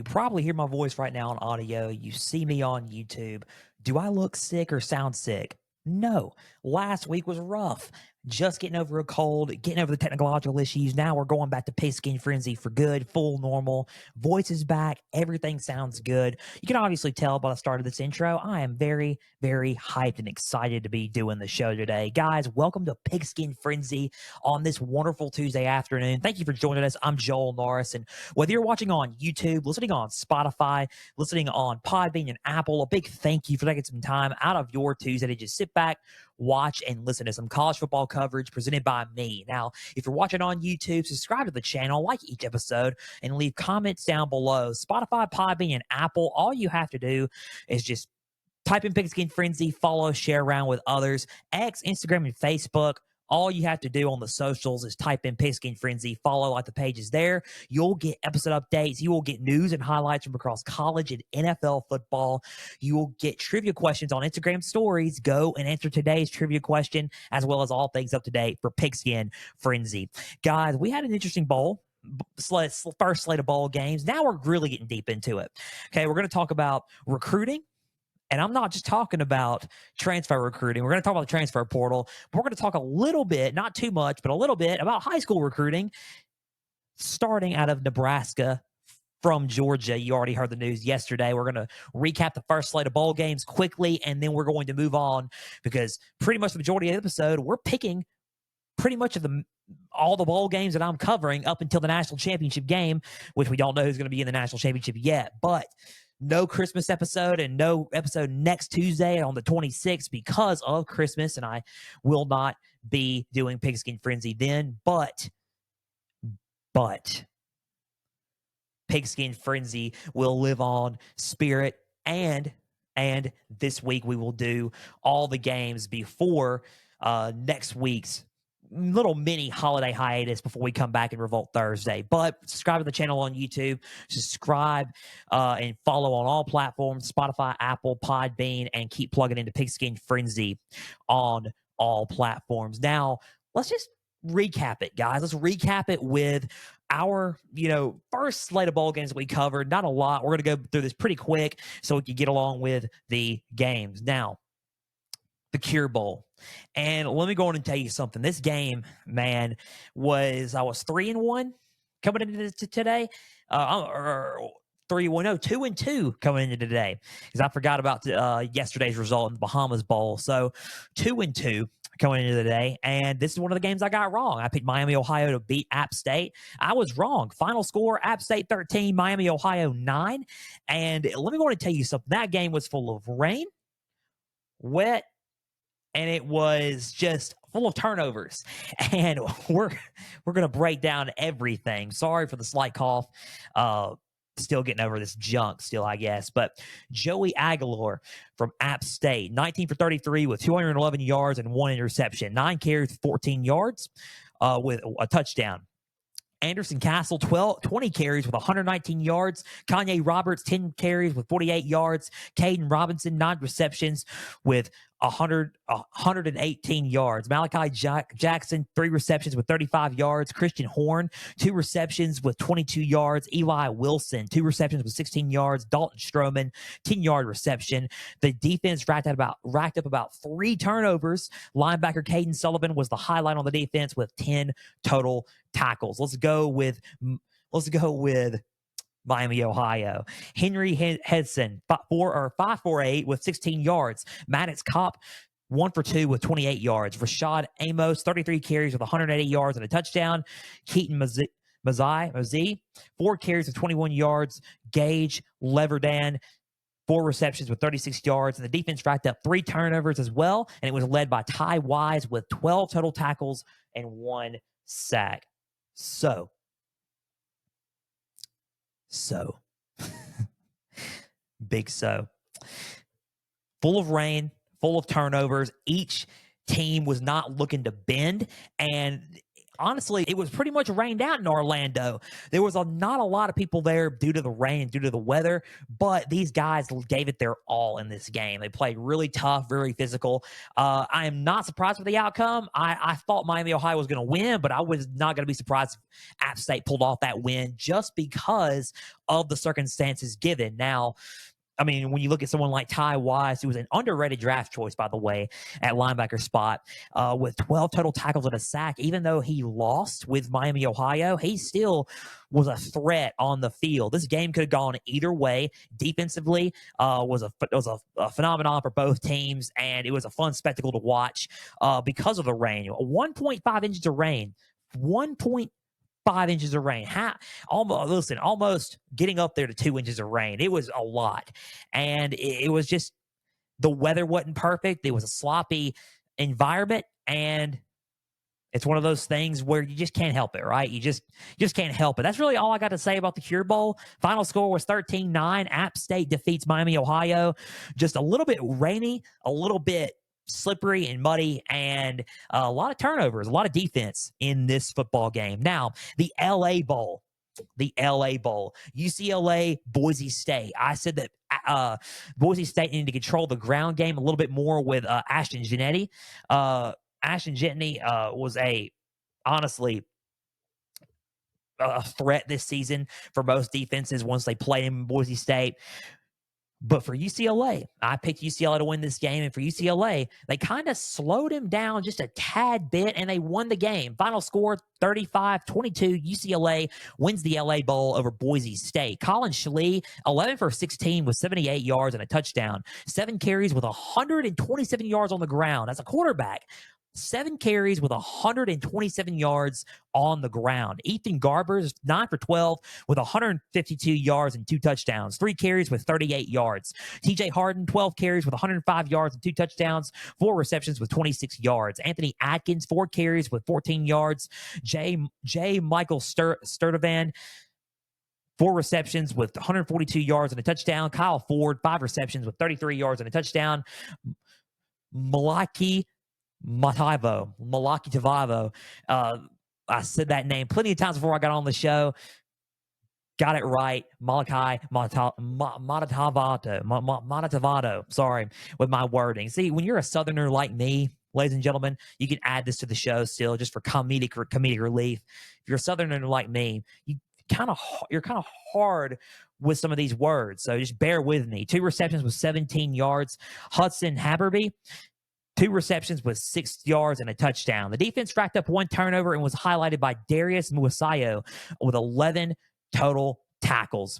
probably hear my voice right now on audio. You see me on YouTube. Do I look sick or sound sick? No. Last week was rough. Just getting over a cold, getting over the technological issues. Now we're going back to Pigskin Frenzy for good, full normal. Voice is back. Everything sounds good. You can obviously tell by the start of this intro, I am very, very hyped and excited to be doing the show today. Guys, welcome to Pigskin Frenzy on this wonderful Tuesday afternoon. Thank you for joining us. I'm Joel Norris, and whether you're watching on YouTube, listening on Spotify, listening on Podbean and Apple, a big thank you for taking some time out of your Tuesday to just sit back, watch, and listen to some college football coverage presented by me. Now, if you're watching on YouTube, subscribe to the channel, like each episode, and leave comments down below. Spotify, Podbean, and Apple, all you have to do is just type in Pigskin Frenzy, follow, share around with others. X, Instagram, and Facebook. All you have to do on the socials is type in Pigskin Frenzy, follow like the pages there. You'll get episode updates. You will get news and highlights from across college and NFL football. You will get trivia questions on Instagram stories. Go and answer today's trivia question, as well as all things up to date for Pigskin Frenzy. Guys, we had an interesting first slate of bowl games. Now we're really getting deep into it. Okay, we're going to talk about recruiting. And I'm not just talking about transfer recruiting. We're going to talk about the transfer portal. But we're going to talk a little bit, not too much, but a little bit about high school recruiting, starting out of Nebraska from Georgia. You already heard the news yesterday. We're going to recap the first slate of bowl games quickly, and then we're going to move on because pretty much the majority of the episode, we're picking pretty much of all the bowl games that I'm covering up until the national championship game, which we don't know who's going to be in the national championship yet. But no Christmas episode and no episode next Tuesday on the 26th because of Christmas, and I will not be doing Pigskin Frenzy then. But Pigskin Frenzy will live on spirit, and this week we will do all the games before next week's little mini holiday hiatus before we come back and Revolt Thursday. But subscribe to the channel on YouTube, subscribe and follow on all platforms, Spotify, Apple, Podbean, and keep plugging into Pigskin Frenzy on all platforms. Now, let's just recap it, guys. Let's recap it with our, first slate of bowl games that we covered. Not a lot. We're going to go through this pretty quick so we can get along with the games. Now, the Cure Bowl. And let me go on and tell you something. This game, man, I was 3-1 coming into today. 3-1, no, 2-2 coming into today because I forgot about yesterday's result in the Bahamas Bowl. So 2-2 coming into the day, and this is one of the games I got wrong. I picked Miami, Ohio to beat App State. I was wrong. Final score, App State 13, Miami, Ohio 9. And let me go on and tell you something. That game was full of rain, wet, and it was just full of turnovers. And we're going to break down everything. Sorry for the slight cough. Still getting over this junk still, I guess. But Joey Aguilar from App State, 19 for 33 with 211 yards and 1 interception. 9 carries, 14 yards with a touchdown. Anderson Castle, 20 carries with 119 yards. Kanye Roberts, 10 carries with 48 yards. Caden Robinson, 9 receptions with 118 yards. Malachi Jackson, 3 receptions with 35 yards. Christian Horn, 2 receptions with 22 yards. Eli Wilson, 2 receptions with 16 yards. Dalton Stroman, 10-yard reception. The defense racked up about 3 turnovers. Linebacker Caden Sullivan was the highlight on the defense with 10 total tackles. Let's go with Miami, Ohio. Henry Hedson, 5-for-8 with 16 yards. Maddox Kopp, 1 for 2 with 28 yards. Rashad Amos, 33 carries with 180 yards and a touchdown. Keaton Mazzei, 4 carries with 21 yards. Gage Leverdan, 4 receptions with 36 yards. And the defense racked up 3 turnovers as well. And it was led by Ty Wise with 12 total tackles and 1 sack. So, big so. Full of rain, full of turnovers. Each team was not looking to bend. And honestly, it was pretty much rained out in Orlando. There was not a lot of people there due to the rain, due to the weather, but these guys gave it their all in this game. They played really tough, very physical. I am not surprised with the outcome. I thought Miami, Ohio was going to win, but I was not going to be surprised if App State pulled off that win just because of the circumstances given. Now, I mean, when you look at someone like Ty Wise, who was an underrated draft choice, by the way, at linebacker spot, with 12 total tackles and a sack, even though he lost with Miami, Ohio, he still was a threat on the field. This game could have gone either way. Defensively, was a phenomenon for both teams, and it was a fun spectacle to watch because of the rain. 1.5 inches of rain. 1.5 inches of rain. Almost getting up there to 2 inches of rain. It was a lot. And it was just, the weather wasn't perfect. It was a sloppy environment. And it's one of those things where you just can't help it, right? You just can't help it. That's really all I got to say about the Cure Bowl. Final score was 13-9. App State defeats Miami, Ohio. Just a little bit rainy, a little bit slippery and muddy, and a lot of turnovers, a lot of defense in this football game. Now, the LA Bowl. UCLA, Boise State. I said that Boise State needed to control the ground game a little bit more with Ashton Jeanette. Ashton Jeanette was honestly a threat this season for most defenses once they played him in Boise State. But for UCLA, I picked UCLA to win this game. And for UCLA, they kind of slowed him down just a tad bit, and they won the game. Final score, 35-22. UCLA wins the LA Bowl over Boise State. Colin Schlee, 11 for 16 with 78 yards and a touchdown. 7 carries with 127 yards on the ground. As a quarterback, 7 carries with 127 yards on the ground. Ethan Garbers, 9 for 12 with 152 yards and 2 touchdowns. 3 carries with 38 yards. TJ Harden, 12 carries with 105 yards and 2 touchdowns. 4 receptions with 26 yards. Anthony Atkins, 4 carries with 14 yards. J. Michael Sturtevant, 4 receptions with 142 yards and a touchdown. Kyle Ford, 5 receptions with 33 yards and a touchdown. Malaki Tavavo. I said that name plenty of times before I got on the show. Got it right. Malachi Matatavato. Sorry, with my wording. See, when you're a Southerner like me, ladies and gentlemen, you can add this to the show still just for comedic relief. If you're a Southerner like me, you're kind of hard with some of these words. So just bear with me. 2 receptions with 17 yards. Hudson Haberby, 2 receptions with 6 yards and a touchdown. The defense racked up 1 turnover and was highlighted by Darius Muasayo with 11 total tackles.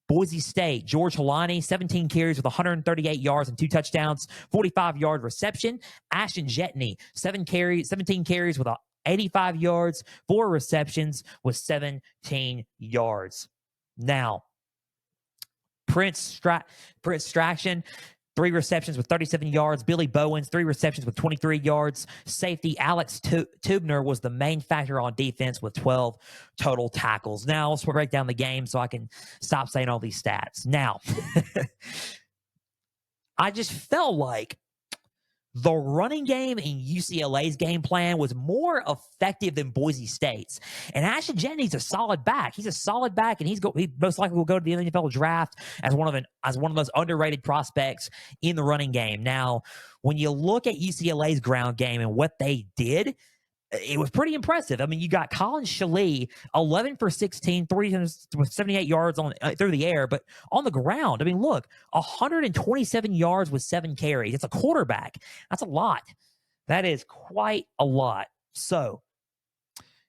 Boise State, George Halani, 17 carries with 138 yards and 2 touchdowns, 45-yard reception. Ashton Jeanette, 17 carries with 85 yards, 4 receptions with 17 yards. Now, Prince Straction, 3 receptions with 37 yards. Billy Bowens, 3 receptions with 23 yards. Safety Alex Tubner was the main factor on defense with 12 total tackles. Now, let's break down the game so I can stop saying all these stats. Now, I just felt like the running game in UCLA's game plan was more effective than Boise State's. And Ashton Jennings is a solid back. He's a solid back, and he most likely will go to the NFL draft as one of those underrated prospects in the running game. Now, when you look at UCLA's ground game and what they did, it was pretty impressive. I mean, you got Colin Schlee, 11 for 16, 378 yards through the air, but on the ground, I mean, look, 127 yards with 7 carries. It's a quarterback. That's a lot. That is quite a lot. So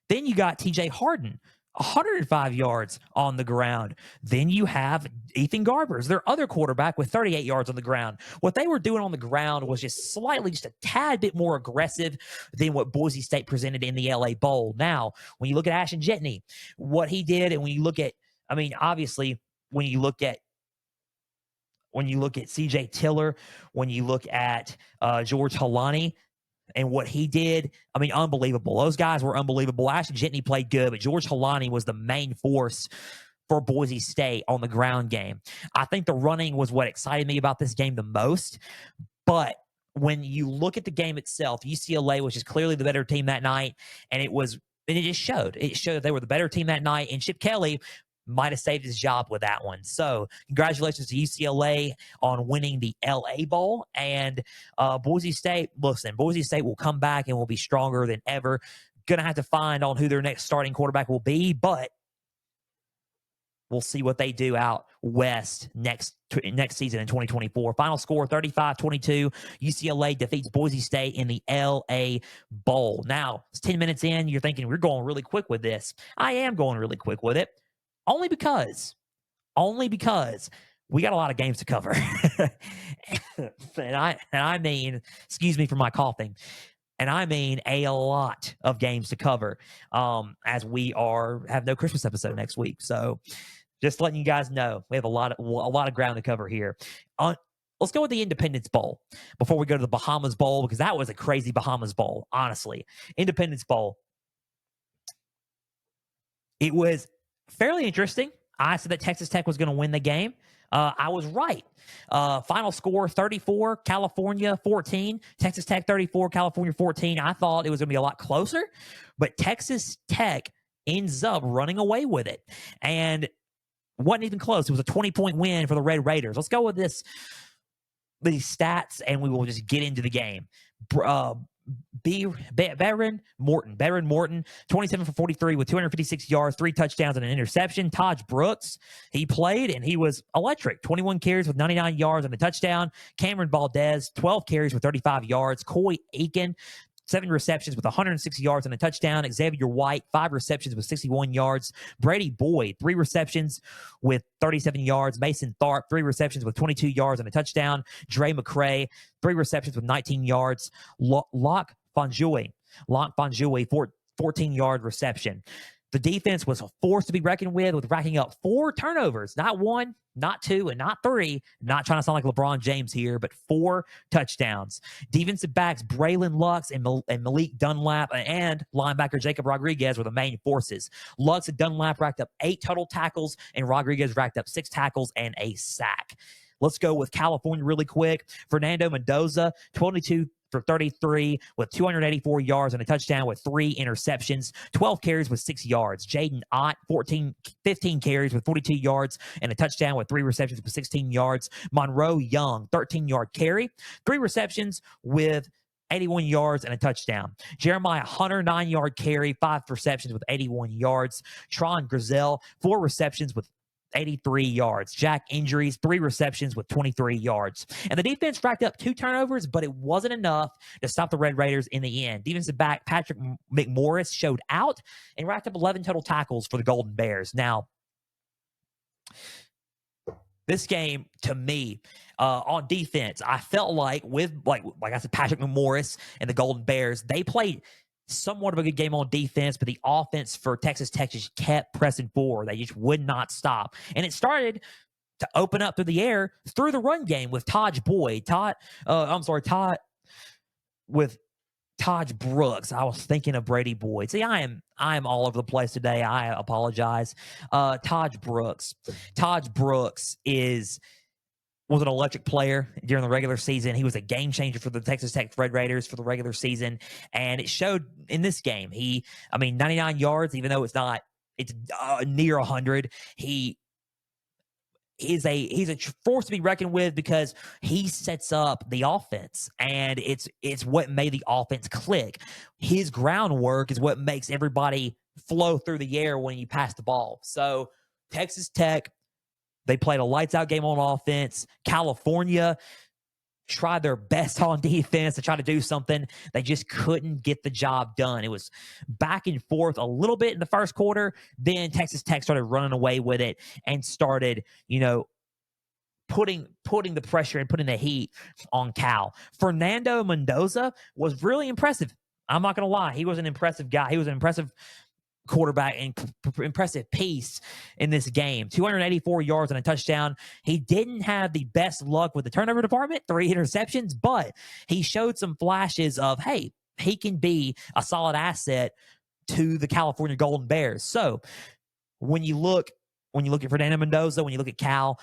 then you got TJ Harden, 105 yards on the ground. Then you have Ethan Garbers, their other quarterback, with 38 yards on the ground. What they were doing on the ground was just a tad bit more aggressive than what Boise State presented in the LA Bowl. Now, when you look at Ashton Jeanette, what he did, and when you look at, I mean, obviously, when you look at CJ Tiller, when you look at George Halani, and what he did, I mean, unbelievable. Those guys were unbelievable. Ashton Jeanette played good, but George Halani was the main force for Boise State on the ground game. I think the running was what excited me about this game the most. But when you look at the game itself, UCLA was just clearly the better team that night, and it was And it just showed. It showed they were the better team that night, and Chip Kelly might have saved his job with that one. So congratulations to UCLA on winning the LA Bowl. And Boise State, listen, Boise State will come back and will be stronger than ever. Going to have to find on who their next starting quarterback will be, but we'll see what they do out west next season in 2024. Final score 35-22. UCLA defeats Boise State in the LA Bowl. Now, it's 10 minutes in. You're thinking, we're going really quick with this. I am going really quick with it. Only because we got a lot of games to cover. and I mean, excuse me for my coughing. And I mean a lot of games to cover as we have no Christmas episode next week. So just letting you guys know, we have a lot of ground to cover here. Let's go with the Independence Bowl before we go to the Bahamas Bowl, because that was a crazy Bahamas Bowl, honestly. Independence Bowl. It was fairly interesting. I said that Texas Tech was going to win the game. I was right. Final score 34, California 14. Texas Tech 34, California 14. I thought it was going to be a lot closer, but Texas Tech ends up running away with it. And wasn't even close. It was a 20-point win for the Red Raiders. Let's go with these stats, and we will just get into the game. Baron Morton, 27 for 43 with 256 yards, 3 touchdowns, and an interception. Taj Brooks, he played, and he was electric. 21 carries with 99 yards and a touchdown. Cameron Valdez, 12 carries with 35 yards. Coy Aiken, 7 receptions with 160 yards and a touchdown. Xavier White, 5 receptions with 61 yards. Brady Boyd, 3 receptions with 37 yards. Mason Tharp, 3 receptions with 22 yards and a touchdown. Dre McCray, 3 receptions with 19 yards. Locke Fonjui, 14-yard reception. The defense was a force to be reckoned with racking up 4 turnovers. Not 1, not 2, and not 3. Not trying to sound like LeBron James here, but 4 touchdowns. Defensive backs Braylon Lux and Malik Dunlap and linebacker Jacob Rodriguez were the main forces. Lux and Dunlap racked up 8 total tackles, and Rodriguez racked up 6 tackles and a sack. Let's go with California really quick. Fernando Mendoza, 22 for 33 with 284 yards and a touchdown with 3 interceptions, 12 carries with 6 yards. Jaden Ott, 15 carries with 42 yards and a touchdown with 3 receptions with 16 yards. Monroe Young, 13-yard carry, 3 receptions with 81 yards and a touchdown. Jeremiah Hunter, 9-yard carry, 5 receptions with 81 yards. Tron Grizel, 4 receptions with 83 yards. Jack Injuries, 3 receptions with 23 yards. And the defense racked up 2 turnovers, but it wasn't enough to stop the Red Raiders in the end. Defensive back Patrick McMorris showed out and racked up 11 total tackles for the Golden Bears. Now, this game, to me, on defense, I felt like like I said, Patrick McMorris and the Golden Bears, they played somewhat of a good game on defense, but the offense for Texas Tech just kept pressing forward. They just would not stop. And it started to open up through the air through the run game with Taj Brooks. I was thinking of Brady Boyd. See, I am all over the place today. I apologize. Taj Brooks was an electric player during the regular season. He was a game changer for the Texas Tech Red Raiders for the regular season, and it showed in this game. 99 yards, even though it's near 100. He's a force to be reckoned with because he sets up the offense, and it's what made the offense click. His groundwork is what makes everybody flow through the air when you pass the ball. So Texas Tech, they played a lights-out game on offense. California tried their best on defense to try to do something. They just couldn't get the job done. It was back and forth a little bit in the first quarter. Then Texas Tech started running away with it and started, putting the pressure and putting the heat on Cal. Fernando Mendoza was really impressive. I'm not going to lie. He was an impressive guy. He was an impressive quarterback and impressive piece in this game. 284 yards and a touchdown. He didn't have the best luck with the turnover department, 3 interceptions, but he showed some flashes of, hey, he can be a solid asset to the California Golden Bears. So when you look at Fernando Mendoza, when you look at Cal,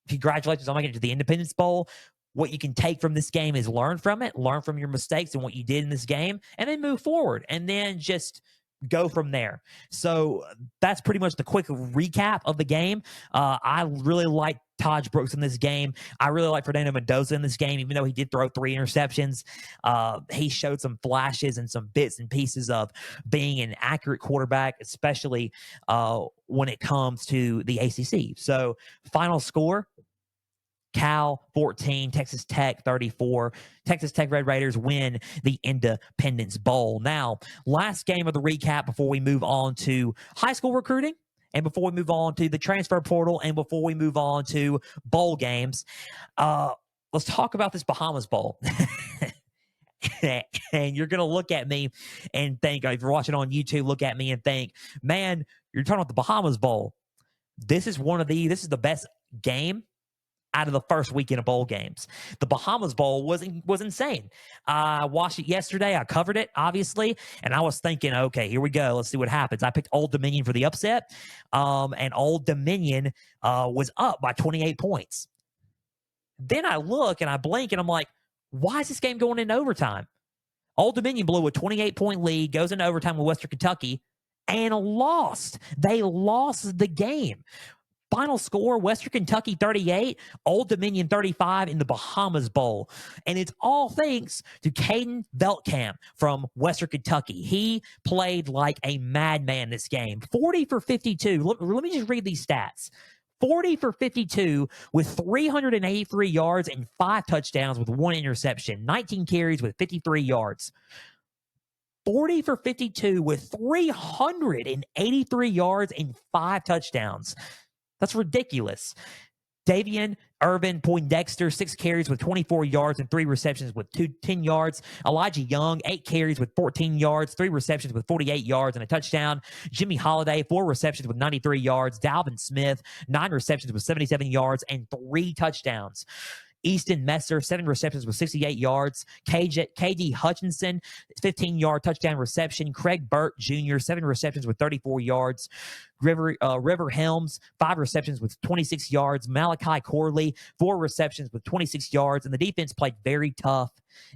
congratulations on making it to the Independence Bowl. what you can take from this game is learn from it, learn from your mistakes and what you did in this game, and then move forward, and then just go from there. So that's pretty much the quick recap of the game. I really like Taj Brooks in this game. I really like Fernando Mendoza in this game, even though he did throw 3 interceptions. He showed some flashes and some bits and pieces of being an accurate quarterback, especially when it comes to the ACC. So final score, Cal 14, Texas Tech 34. Texas Tech Red Raiders win the Independence Bowl. Now, last game of the recap before we move on to high school recruiting, and before we move on to the transfer portal, and before we move on to bowl games, let's talk about this Bahamas Bowl. And you're going to look at me and think, if you're watching on YouTube, look at me and think, man, you're talking about the Bahamas Bowl. This is the best game out of the first weekend of bowl games. The Bahamas Bowl was insane. I watched it yesterday. I covered it, obviously, and I was thinking, okay, here we go. Let's see what happens. I picked Old Dominion for the upset, and Old Dominion was up by 28 points. Then I look and I blink and I'm like, why is this game going into overtime? Old Dominion blew a 28-point lead, goes into overtime with Western Kentucky, and lost. They lost the game. Final score, Western Kentucky 38, Old Dominion 35 in the Bahamas Bowl. And it's all thanks to Caden Veltkamp from Western Kentucky. He played like a madman this game. 40 for 52. Let me just read these stats. 40 for 52 with 383 yards and 5 touchdowns with 1 interception. 19 carries with 53 yards. 40 for 52 with 383 yards and 5 touchdowns. That's ridiculous. Davian Irvin Poindexter, 6 carries with 24 yards and 3 receptions with 10 yards. Elijah Young, 8 carries with 14 yards, 3 receptions with 48 yards and a touchdown. Jimmy Holiday, 4 receptions with 93 yards. Dalvin Smith, 9 receptions with 77 yards and 3 touchdowns. Easton Messer, 7 receptions with 68 yards. KD Hutchinson, 15-yard touchdown reception. Craig Burt Jr., 7 receptions with 34 yards. River Helms, 5 receptions with 26 yards. Malachi Corley, 4 receptions with 26 yards. And the defense played very tough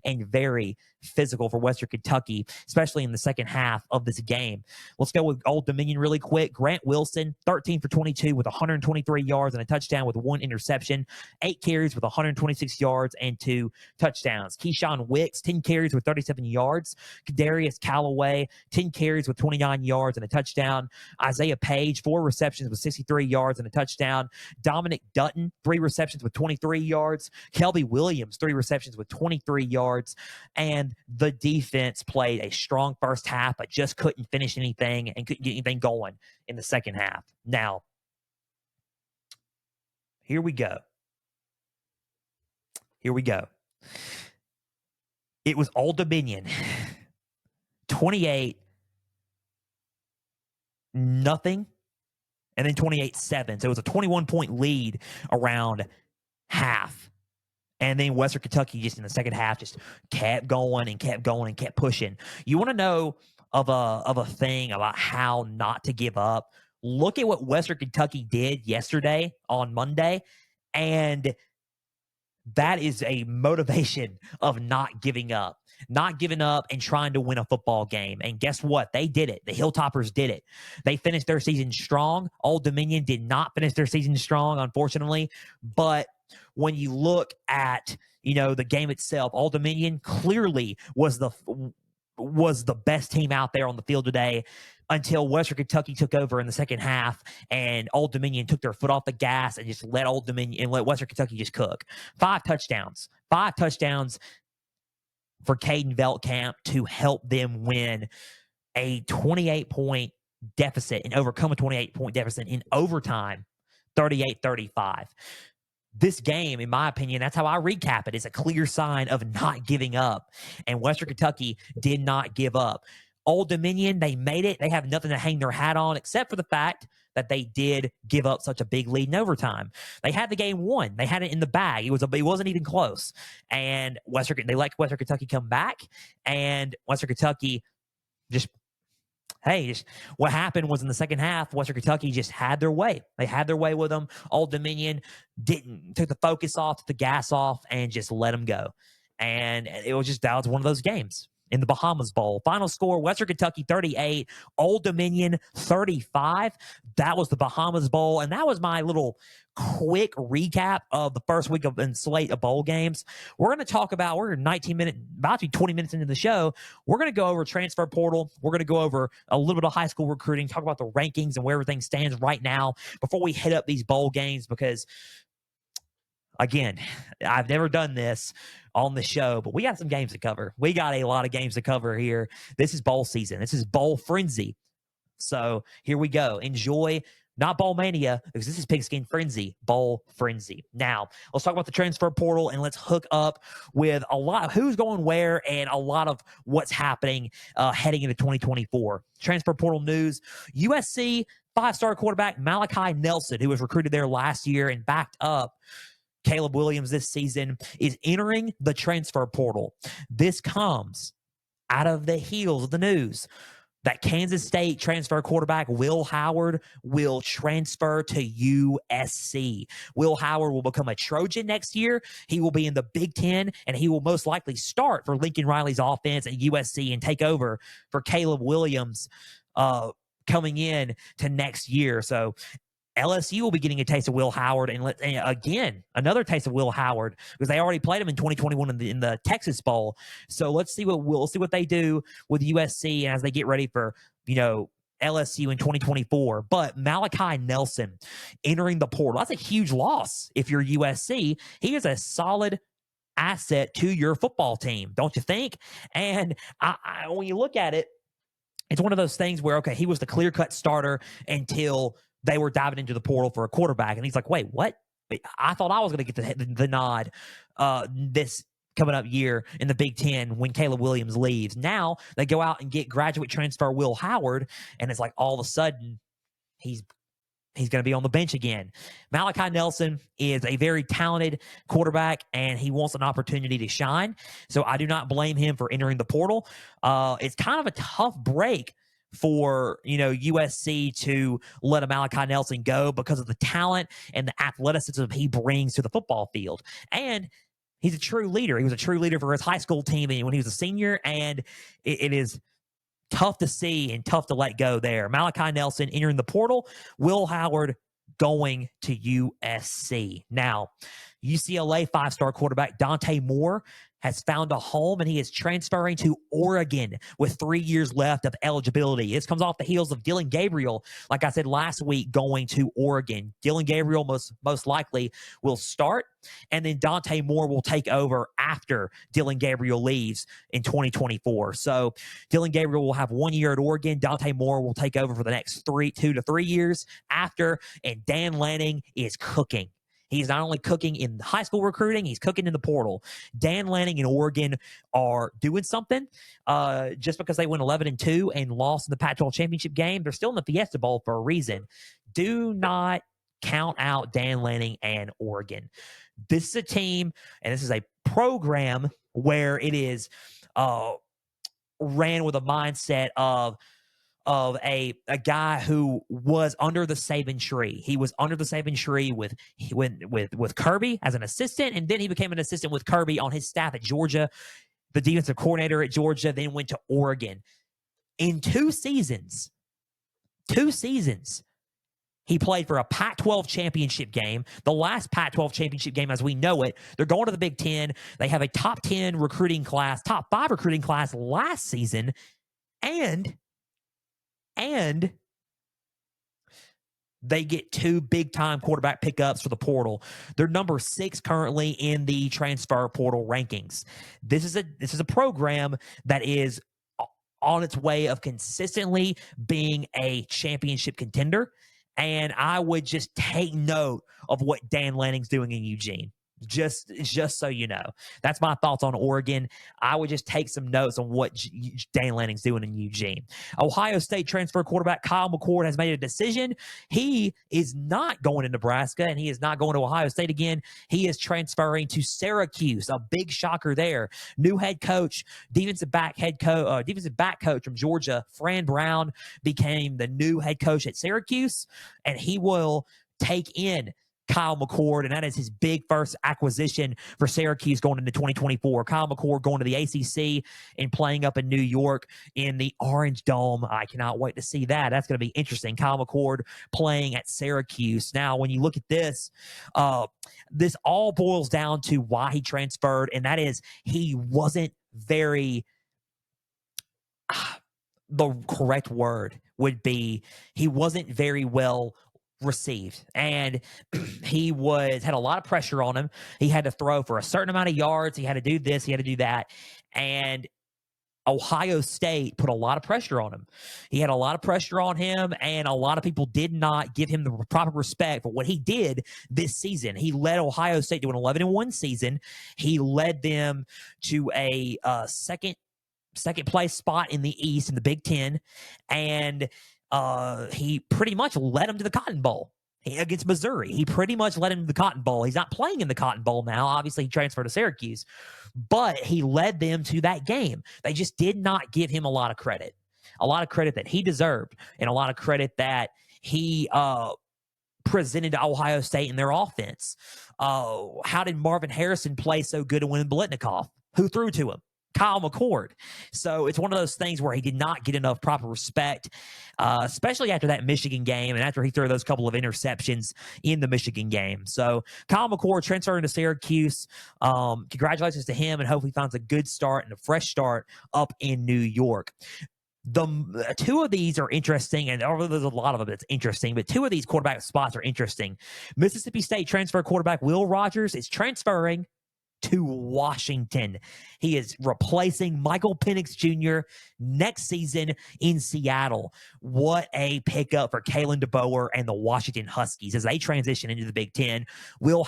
and very physical for Western Kentucky, especially in the second half of this game. Let's go with Old Dominion really quick. Grant Wilson, 13 for 22 with 123 yards and a touchdown with 1 interception. 8 carries with 126 yards and 2 touchdowns. Keyshawn Wicks, 10 carries with 37 yards. Kadarius Callaway, 10 carries with 29 yards and a touchdown. Isaiah Page, 4 receptions with 63 yards and a touchdown. Dominic Dutton, 3 receptions with 23 yards. Kelby Williams, 3 receptions with 23 yards. And the defense played a strong first half, but just couldn't finish anything and couldn't get anything going in the second half. Now, here we go. Here we go. It was Old Dominion, 28-0, and then 28-7. So it was a 21-point lead around half. And then Western Kentucky just in the second half just kept going and kept going and kept pushing. You want to know of a thing about how not to give up? Look at what Western Kentucky did yesterday on Monday, and that is a motivation of not giving up. Not giving up and trying to win a football game. And guess what? They did it. The Hilltoppers did it. They finished their season strong. Old Dominion did not finish their season strong, unfortunately. But when you look at, the game itself, Old Dominion clearly was the best team out there on the field today until Western Kentucky took over in the second half and Old Dominion took their foot off the gas and just let Western Kentucky just cook. 5 touchdowns for Caden Veltkamp to help them win a 28-point deficit and overcome a 28-point deficit in overtime, 38-35. This game, in my opinion, that's how I recap it. It's a clear sign of not giving up. And Western Kentucky did not give up. Old Dominion, they made it. They have nothing to hang their hat on except for the fact that they did give up such a big lead in overtime. They had the game won. They had it in the bag. It wasn't even close. And they let Western Kentucky come back, and Western Kentucky just Hey, what happened was in the second half, Western Kentucky just had their way. They had their way with them. Old Dominion took the focus off, took the gas off, and just let them go. And it was just, that was one of those games in the Bahamas Bowl. Final score, Western Kentucky 38, Old Dominion 35. That was the Bahamas Bowl. And that was my little quick recap of the first week of in slate of bowl games. We're going to talk about, we're 19 minutes, about to be 20 minutes into the show. We're going to go over transfer portal. We're going to go over a little bit of high school recruiting, talk about the rankings and where everything stands right now before we hit up these bowl games, because again, I've never done this on the show, but we got some games to cover. We got a lot of games to cover here. This is bowl season. This is bowl frenzy. So here we go. Enjoy. Not Bowl Mania, because this is Pigskin Frenzy, Bowl Frenzy. Now, let's talk about the transfer portal, and let's hook up with a lot of who's going where and a lot of what's happening heading into 2024. Transfer portal news, USC five-star quarterback Malachi Nelson, who was recruited there last year and backed up Caleb Williams this season, is entering the transfer portal. This comes out of the heels of the news that Kansas State transfer quarterback Will Howard will transfer to USC. Will Howard will become a Trojan next year. He will be in the Big Ten, and he will most likely start for Lincoln Riley's offense at USC and take over for Caleb Williams coming in to next year. So LSU will be getting a taste of Will Howard, and again, another taste of Will Howard, because they already played him in 2021 in the Texas Bowl. So let's see what they do with USC as they get ready for, LSU in 2024. But Malachi Nelson entering the portal, that's a huge loss if you're USC. He is a solid asset to your football team, don't you think? And when you look at it, it's one of those things where, okay, he was the clear-cut starter until they were diving into the portal for a quarterback. And he's like, wait, what? I thought I was going to get the nod this coming up year in the Big Ten when Caleb Williams leaves. Now they go out and get graduate transfer Will Howard, and it's like all of a sudden he's going to be on the bench again. Malachi Nelson is a very talented quarterback, and he wants an opportunity to shine. So I do not blame him for entering the portal. It's kind of a tough break for USC to let a Malachi Nelson go because of the talent and the athleticism he brings to the football field. And he's a true leader. He was a true leader for his high school team when he was a senior, and it is tough to see and tough to let go there. Malachi Nelson entering the portal, Will Howard going to USC. Now, UCLA five-star quarterback Dante Moore has found a home, and he is transferring to Oregon with 3 years left of eligibility. This comes off the heels of Dylan Gabriel, like I said last week, going to Oregon. Dylan Gabriel most likely will start, and then Dante Moore will take over after Dylan Gabriel leaves in 2024. So Dylan Gabriel will have 1 year at Oregon. Dante Moore will take over for the next 2 to 3 years after, and Dan Lanning is cooking. He's not only cooking in high school recruiting, he's cooking in the portal. Dan Lanning and Oregon are doing something. Just because they went 11-2 and lost in the Pac-12 championship game, they're still in the Fiesta Bowl for a reason. Do not count out Dan Lanning and Oregon. This is a team, and this is a program where it is ran with a mindset of a guy who was under the Saban tree. He was under the Saban tree with Kirby as an assistant, and then he became an assistant with Kirby on his staff at Georgia, the defensive coordinator at Georgia, then went to Oregon. In 2 seasons, he played for a Pac-12 championship game, the last Pac-12 championship game as we know it. They're going to the Big Ten. They have a top 10 recruiting class, top 5 recruiting class last season, and they get 2 big-time quarterback pickups for the portal. They're number 6 currently in the transfer portal rankings. This is a program that is on its way of consistently being a championship contender, and I would just take note of what Dan Lanning's doing in Eugene. Just so you know, that's my thoughts on Oregon. I would just take some notes on what Dane Lanning's doing in Eugene. Ohio State transfer quarterback Kyle McCord has made a decision. He is not going to Nebraska, and he is not going to Ohio State again. He is transferring to Syracuse. A big shocker there. New head coach, defensive back coach from Georgia, Fran Brown, became the new head coach at Syracuse, and he will take in Kyle McCord, and that is his big first acquisition for Syracuse going into 2024. Kyle McCord going to the ACC and playing up in New York in the Orange Dome. I cannot wait to see that. That's going to be interesting. Kyle McCord playing at Syracuse. Now, when you look at this, this all boils down to why he transferred, and that is he wasn't very the correct word would be he wasn't very well received, and he had a lot of pressure on him. He had to throw for a certain amount of yards. He had to do this, he had to do that, and Ohio State put a lot of pressure on him. He had a lot of pressure on him, and a lot of people did not give him the proper respect for what he did this season. He led Ohio State to an 11-1 season. He led them to a second place spot in the East in the Big Ten, and he pretty much led him to the Cotton Bowl against Missouri. He pretty much led him to the Cotton Bowl. He's not playing in the Cotton Bowl now. Obviously, he transferred to Syracuse, but he led them to that game. They just did not give him a lot of credit that he deserved, and a lot of credit that he presented to Ohio State in their offense. How did Marvin Harrison play so good and win Biletnikoff? Who threw to him? Kyle McCord. So it's one of those things where he did not get enough proper respect, especially after that Michigan game and after he threw those couple of interceptions in the Michigan game. So Kyle McCord transferring to Syracuse. Congratulations to him, and hopefully finds a good start and a fresh start up in New York. The two of these are interesting, and there's a lot of them that's interesting, but two of these quarterback spots are interesting. Mississippi State transfer quarterback Will Rogers is transferring to Washington. He is replacing Michael Penix Jr. next season in Seattle. What a pickup for Kalen DeBoer and the Washington Huskies as they transition into the Big Ten. Will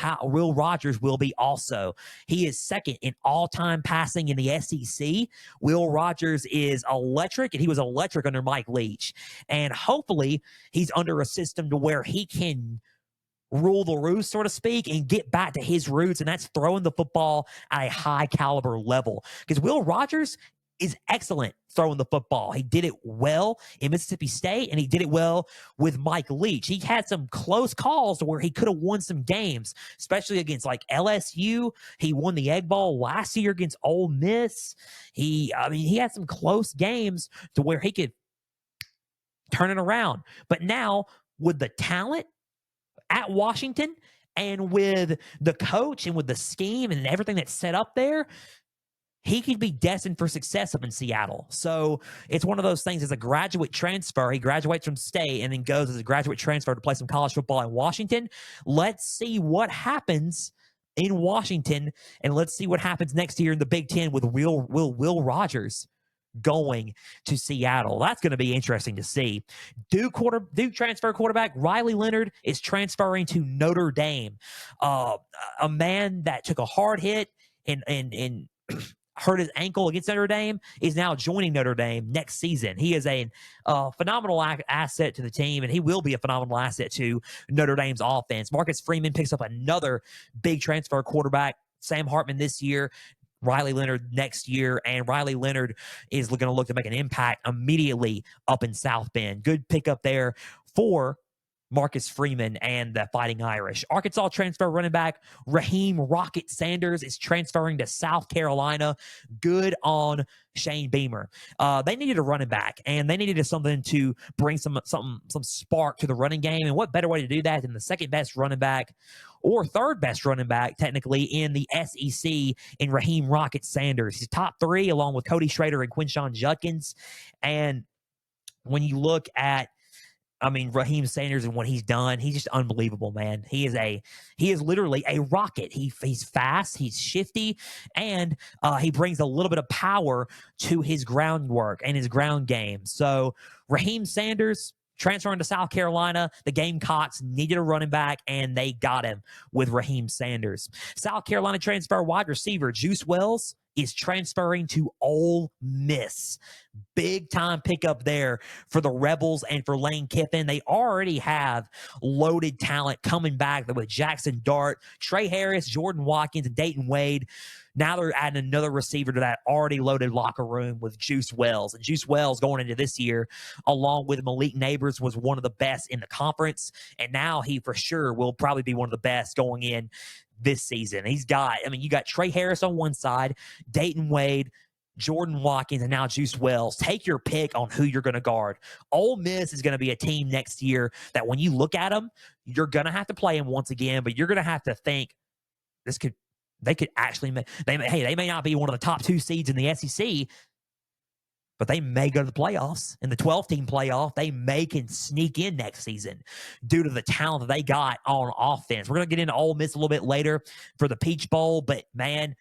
Rogers will be also. He is second in all-time passing in the SEC. Will Rogers is electric, and he was electric under Mike Leach. And hopefully he's under a system to where he can rule the roost, so to speak, and get back to his roots, and that's throwing the football at a high caliber level. Because Will Rogers is excellent throwing the football. He did it well in Mississippi State, and he did it well with Mike Leach. He had some close calls to where he could have won some games, especially against like LSU. He won the Egg Bowl last year against Ole Miss. He had some close games to where he could turn it around. But now with the talent at Washington and with the coach and with the scheme and everything that's set up there, he could be destined for success up in Seattle. So it's one of those things as a graduate transfer. He graduates from state and then goes as a graduate transfer to play some college football in Washington. Let's see what happens in Washington, and let's see what happens next year in the Big Ten with Will Rogers going to Seattle. That's going to be interesting to see. Duke transfer quarterback Riley Leonard is transferring to Notre Dame. A man that took a hard hit and hurt his ankle against Notre Dame is now joining Notre Dame next season. He is a phenomenal asset to the team, and he will be a phenomenal asset to Notre Dame's offense. Marcus Freeman picks up another big transfer quarterback. Sam Hartman this year, Riley Leonard next year, and Riley Leonard is going to look to make an impact immediately up in South Bend. Good pickup there for Marcus Freeman and the Fighting Irish. Arkansas transfer running back Raheem Rocket Sanders is transferring to South Carolina. Good on Shane Beamer. They needed a running back, and they needed something to bring some spark to the running game. And what better way to do that than the second best running back or third best running back technically in the SEC in Raheem Rocket Sanders. He's top three along with Cody Schrader and Quinshon Judkins. And when you look at Raheem Sanders and what he's done, he's just unbelievable, man. He is literally a rocket. He's fast, he's shifty, and he brings a little bit of power to his groundwork and his ground game. So Raheem Sanders Transferring to South Carolina, the Gamecocks needed a running back, and they got him with Raheem Sanders. South Carolina transfer wide receiver Juice Wells is transferring to Ole Miss. Big time pickup there for the Rebels and for Lane Kiffin. They already have loaded talent coming back with Jackson Dart, Trey Harris, Jordan Watkins, and Dayton Wade. Now they're adding another receiver to that already loaded locker room with Juice Wells. And Juice Wells going into this year, along with Malik Neighbors, was one of the best in the conference. And now he for sure will probably be one of the best going in this season. You got Trey Harris on one side, Dayton Wade, Jordan Watkins, and now Juice Wells. Take your pick on who you're going to guard. Ole Miss is going to be a team next year that when you look at them, you're going to have to play them once again, but you're going to have to think they could actually they may not be one of the top 2 seeds in the SEC, but they may go to the playoffs. In the 12-team playoff, they may can sneak in next season due to the talent that they got on offense. We're going to get into Ole Miss a little bit later for the Peach Bowl, but man,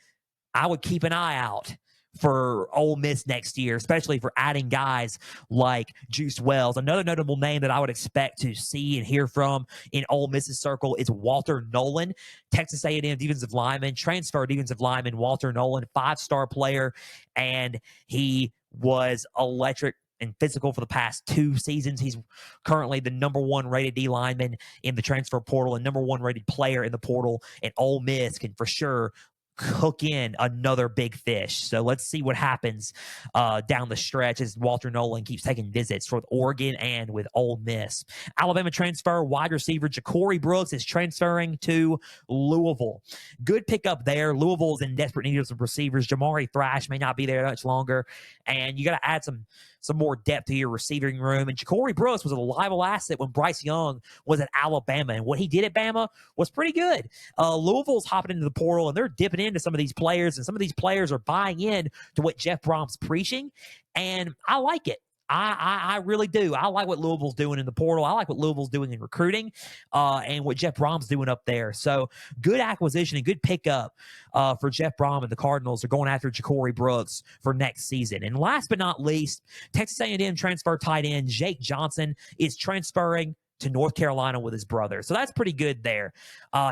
I would keep an eye out for Ole Miss next year, especially for adding guys like Juice Wells. Another notable name that I would expect to see and hear from in Ole Miss's circle is Walter Nolan, Texas A&M defensive lineman, transfer defensive lineman Walter Nolan, 5-star player, and he was electric and physical for the past 2 seasons. He's currently the number 1 rated D lineman in the transfer portal and number 1 rated player in the portal, and Ole Miss can for sure cook in another big fish. So let's see what happens down the stretch as Walter Nolan keeps taking visits with Oregon and with Ole Miss. Alabama transfer wide receiver Ja'Cory Brooks is transferring to Louisville. Good pickup there. Louisville is in desperate need of some receivers. Jamari Thrash may not be there much longer, and you got to add some more depth to your receiving room. And Ja'Cory Brooks was a reliable asset when Bryce Young was at Alabama, and what he did at Bama was pretty good. Louisville's hopping into the portal, and they're dipping into some of these players, and some of these players are buying in to what Jeff Brom's preaching, and I like it. I really do. I like what Louisville's doing in the portal. I like what Louisville's doing in recruiting and what Jeff Brom's doing up there. So good acquisition and good pickup for Jeff Brom, and the Cardinals are going after Ja'Cory Brooks for next season. And last but not least, Texas A&M transfer tight end Jake Johnson is transferring to North Carolina with his brother. So that's pretty good there.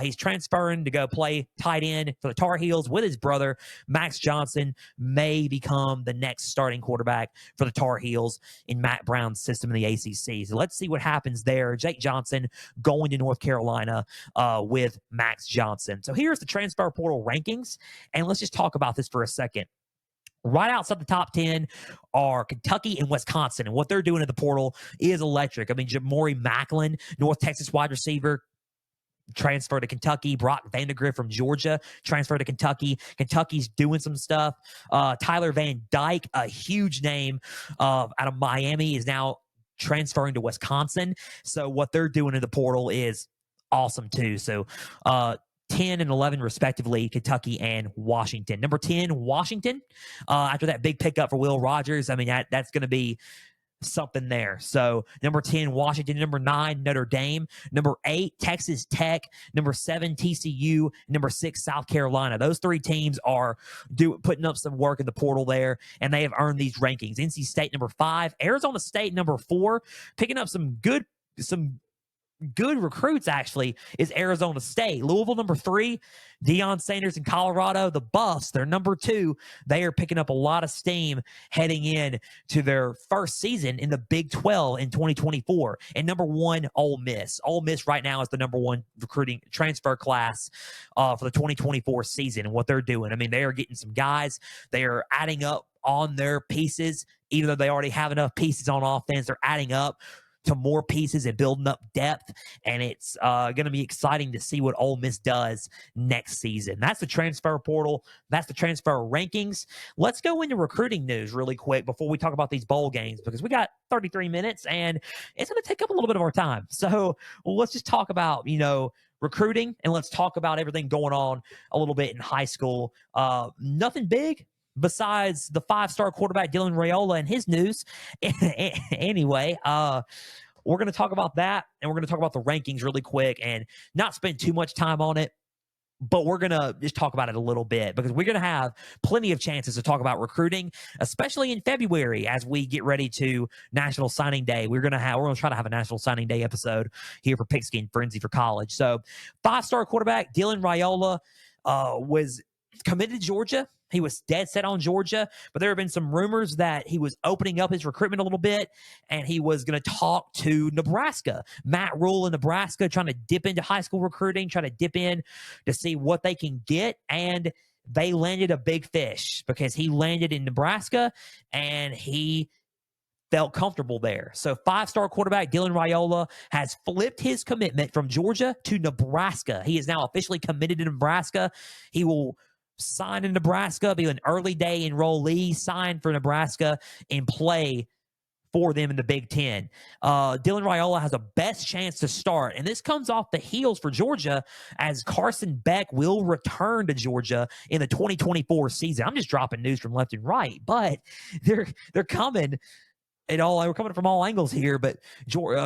He's transferring to go play tight end for the Tar Heels with his brother. Max Johnson may become the next starting quarterback for the Tar Heels in Matt Brown's system in the ACC. So let's see what happens there. Jake Johnson going to North Carolina with Max Johnson. So here's the transfer portal rankings, and let's just talk about this for a second. Right outside the top 10 are Kentucky and Wisconsin, and what they're doing in the portal is electric. I mean, Jamori Macklin, North Texas wide receiver, transfer to Kentucky. Brock Vandegrift from Georgia, transfer to Kentucky. Kentucky's doing some stuff. Tyler Van Dyke, a huge name out of Miami, is now transferring to Wisconsin. So what they're doing in the portal is awesome too. So 10 and 11 respectively, Kentucky and Washington. Number 10, Washington. After that big pickup for Will Rogers, I mean, that's going to be something there. So number 10, Washington. Number 9, Notre Dame. Number 8, Texas Tech. Number 7, TCU. Number 6, South Carolina. Those 3 teams are putting up some work in the portal there, and they have earned these rankings. NC State, number 5. Arizona State, number 4. Picking up some good recruits, actually, is Arizona State. Louisville, number 3. Deion Sanders in Colorado. The Buffs, they're number 2. They are picking up a lot of steam heading in to their first season in the Big 12 in 2024. And number 1, Ole Miss. Ole Miss right now is the number 1 recruiting transfer class for the 2024 season, and what they're doing. I mean, they are getting some guys. They are adding up on their pieces. Even though they already have enough pieces on offense, they're adding up to more pieces and building up depth, and it's going to be exciting to see what Ole Miss does next season. That's the transfer portal. That's the transfer rankings. Let's go into recruiting news really quick before we talk about these bowl games, because we got 33 minutes, and it's going to take up a little bit of our time. So let's just talk about, recruiting, and let's talk about everything going on a little bit in high school. Nothing big besides the 5-star quarterback Dylan Raiola and his news. Anyway, we're going to talk about that, and we're going to talk about the rankings really quick and not spend too much time on it. but we're going to just talk about it a little bit because we're going to have plenty of chances to talk about recruiting, especially in February as we get ready to National Signing Day. We're going to try to have a National Signing Day episode here for Pigskin Frenzy for college. So 5-star quarterback Dylan Raiola was committed to Georgia. He was dead set on Georgia, but there have been some rumors that he was opening up his recruitment a little bit and he was going to talk to Nebraska. Matt Rule in Nebraska trying to dip into high school recruiting, trying to dip in to see what they can get. And they landed a big fish because he landed in Nebraska and he felt comfortable there. So 5-star quarterback Dylan Raiola has flipped his commitment from Georgia to Nebraska. He is now officially committed to Nebraska. He will sign in Nebraska, be an early day enrollee, sign for Nebraska, and play for them in the Big Ten. Dylan Raiola has the best chance to start, and this comes off the heels for Georgia as Carson Beck will return to Georgia in the 2024 season. I'm just dropping news from left and right, but they're coming. We're coming from all angles here, but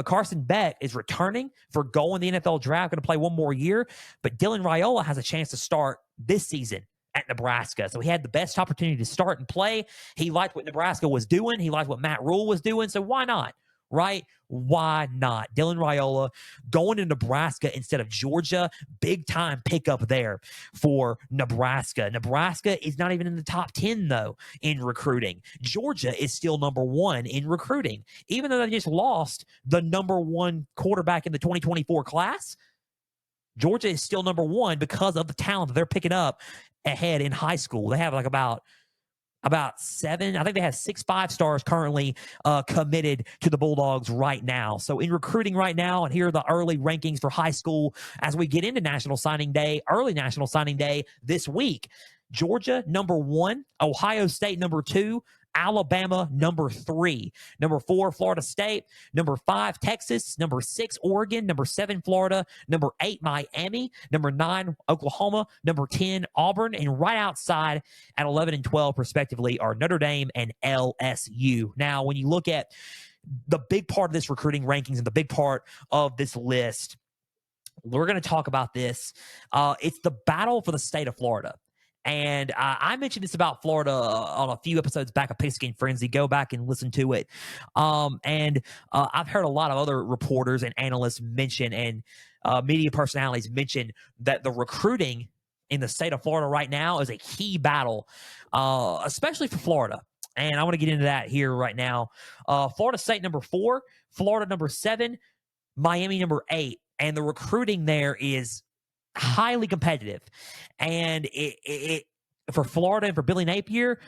Carson Beck is returning for going the NFL draft, going to play one more year. But Dylan Raiola has a chance to start this season at Nebraska. So he had the best opportunity to start and play. He liked what Nebraska was doing. He liked what Matt Rule was doing. So why not? Right? Why not? Dylan Raiola going to Nebraska instead of Georgia. Big time pickup there for Nebraska. Nebraska is not even in the top 10, though, in recruiting. Georgia is still number 1 in recruiting. Even though they just lost the number 1 quarterback in the 2024 class, Georgia is still number 1 because of the talent that they're picking up ahead in high school. They have like about 7. I think they have 6 5-stars currently committed to the Bulldogs right now. So in recruiting right now, and here are the early rankings for high school as we get into National Signing Day, early National Signing Day this week. Georgia, number 1. Ohio State, number 2. Alabama, number 3. Number 4, Florida State. Number 5, Texas. Number 6, Oregon. Number 7, Florida. Number 8, Miami. Number 9, Oklahoma. Number 10, Auburn. And right outside at 11 and 12, respectively, are Notre Dame and LSU. Now, when you look at the big part of this recruiting rankings and the big part of this list, we're going to talk about this. It's the battle for the state of Florida. And I mentioned this about Florida on a few episodes back of Pigskin Frenzy. Go back and listen to it. I've heard a lot of other reporters and analysts mention and media personalities mention that the recruiting in the state of Florida right now is a key battle, especially for Florida. And I want to get into that here right now. Florida State number 4, Florida number 7, Miami number 8. And the recruiting there is highly competitive. And it for Florida and for Billy Napier,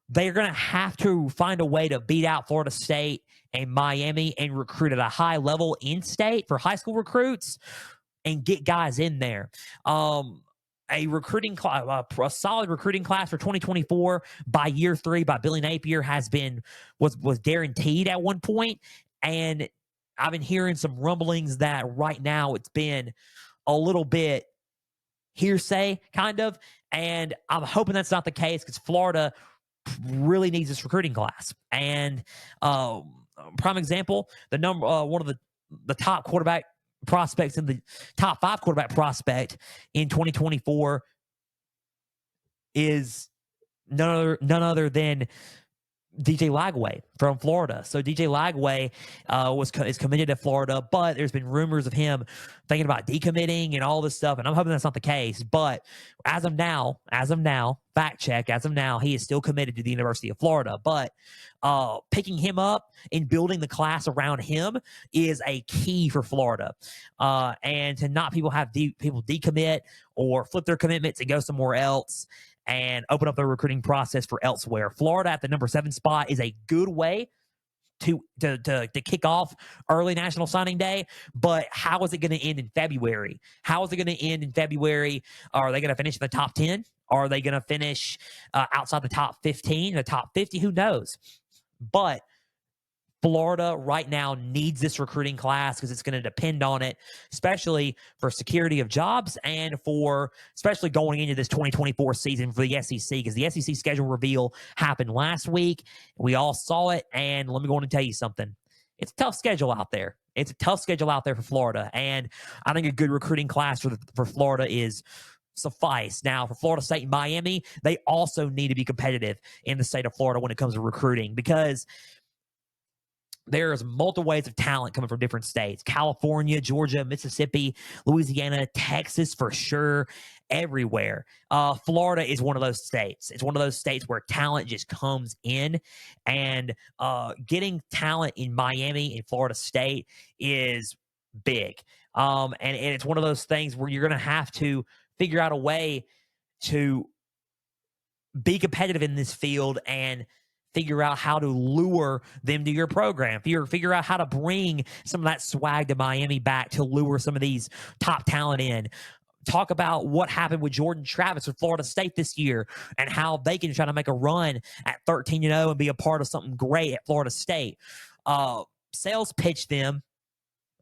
they're going to have to find a way to beat out Florida State and Miami and recruit at a high level in state for high school recruits and get guys in there. A recruiting class, a solid recruiting class for 2024 by year 3 by Billy Napier was guaranteed at one point. And I've been hearing some rumblings that right now it's been a little bit hearsay, kind of. And I'm hoping that's not the case because Florida really needs this recruiting class. And prime example, one of the top quarterback prospects in the top 5 quarterback prospect in 2024 is none other than DJ Lagway from Florida. So DJ Lagway is committed to Florida, but there's been rumors of him thinking about decommitting and all this stuff, and I'm hoping that's not the case. But as of now, fact check, as of now, he is still committed to the University of Florida. But picking him up and building the class around him is a key for Florida. And to not people decommit or flip their commitments and go somewhere else and open up the recruiting process for elsewhere. Florida at the number 7 spot is a good way to kick off early National Signing Day, but how is it going to end in February? How is it going to end in February? Are they going to finish in the top 10? Are they going to finish outside the top 15, the top 50? Who knows? But Florida right now needs this recruiting class because it's going to depend on it, especially for security of jobs and for especially going into this 2024 season for the SEC, because the SEC schedule reveal happened last week. We all saw it, and let me go on and tell you something. It's a tough schedule out there. It's a tough schedule out there for Florida, and I think a good recruiting class for Florida is suffice. Now, for Florida State and Miami, they also need to be competitive in the state of Florida when it comes to recruiting, because there's multiple ways of talent coming from different states: California, Georgia, Mississippi, Louisiana, Texas, for sure, everywhere. Florida is one of those states. It's one of those states where talent just comes in, and getting talent in Miami and Florida State is big. And it's one of those things where you're going to have to figure out a way to be competitive in this field and figure out how to lure them to your program. Figure out how to bring some of that swag to Miami back to lure some of these top talent in. Talk about what happened with Jordan Travis with Florida State this year and how they can try to make a run at 13-0 and be a part of something great at Florida State. Sales pitch them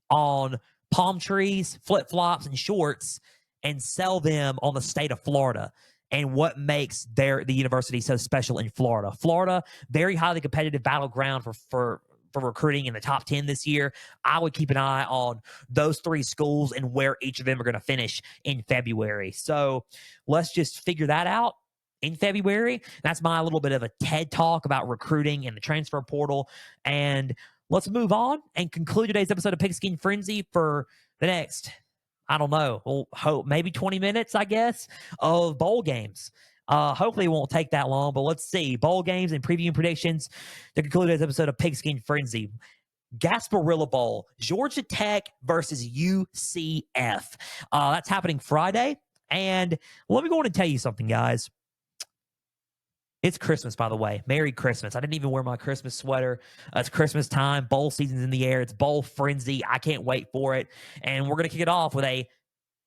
on palm trees, flip-flops, and shorts, and sell them on the state of Florida and what makes the university so special in Florida. Florida, very highly competitive battleground for recruiting in the top 10 this year. I would keep an eye on those three schools and where each of them are going to finish in February. So let's just figure that out in February. That's my little bit of a TED talk about recruiting and the transfer portal. And let's move on and conclude today's episode of Pigskin Frenzy for the next, I don't know, we'll hope maybe 20 minutes, I guess, of bowl games. Hopefully it won't take that long, but let's see. Bowl games and previewing predictions to conclude today's episode of Pigskin Frenzy. Gasparilla Bowl, Georgia Tech versus UCF. That's happening Friday. And let me go on and tell you something, guys. It's Christmas, by the way. Merry Christmas. I didn't even wear my Christmas sweater. It's Christmas time. Bowl season's in the air. It's bowl frenzy. I can't wait for it. And we're going to kick it off with a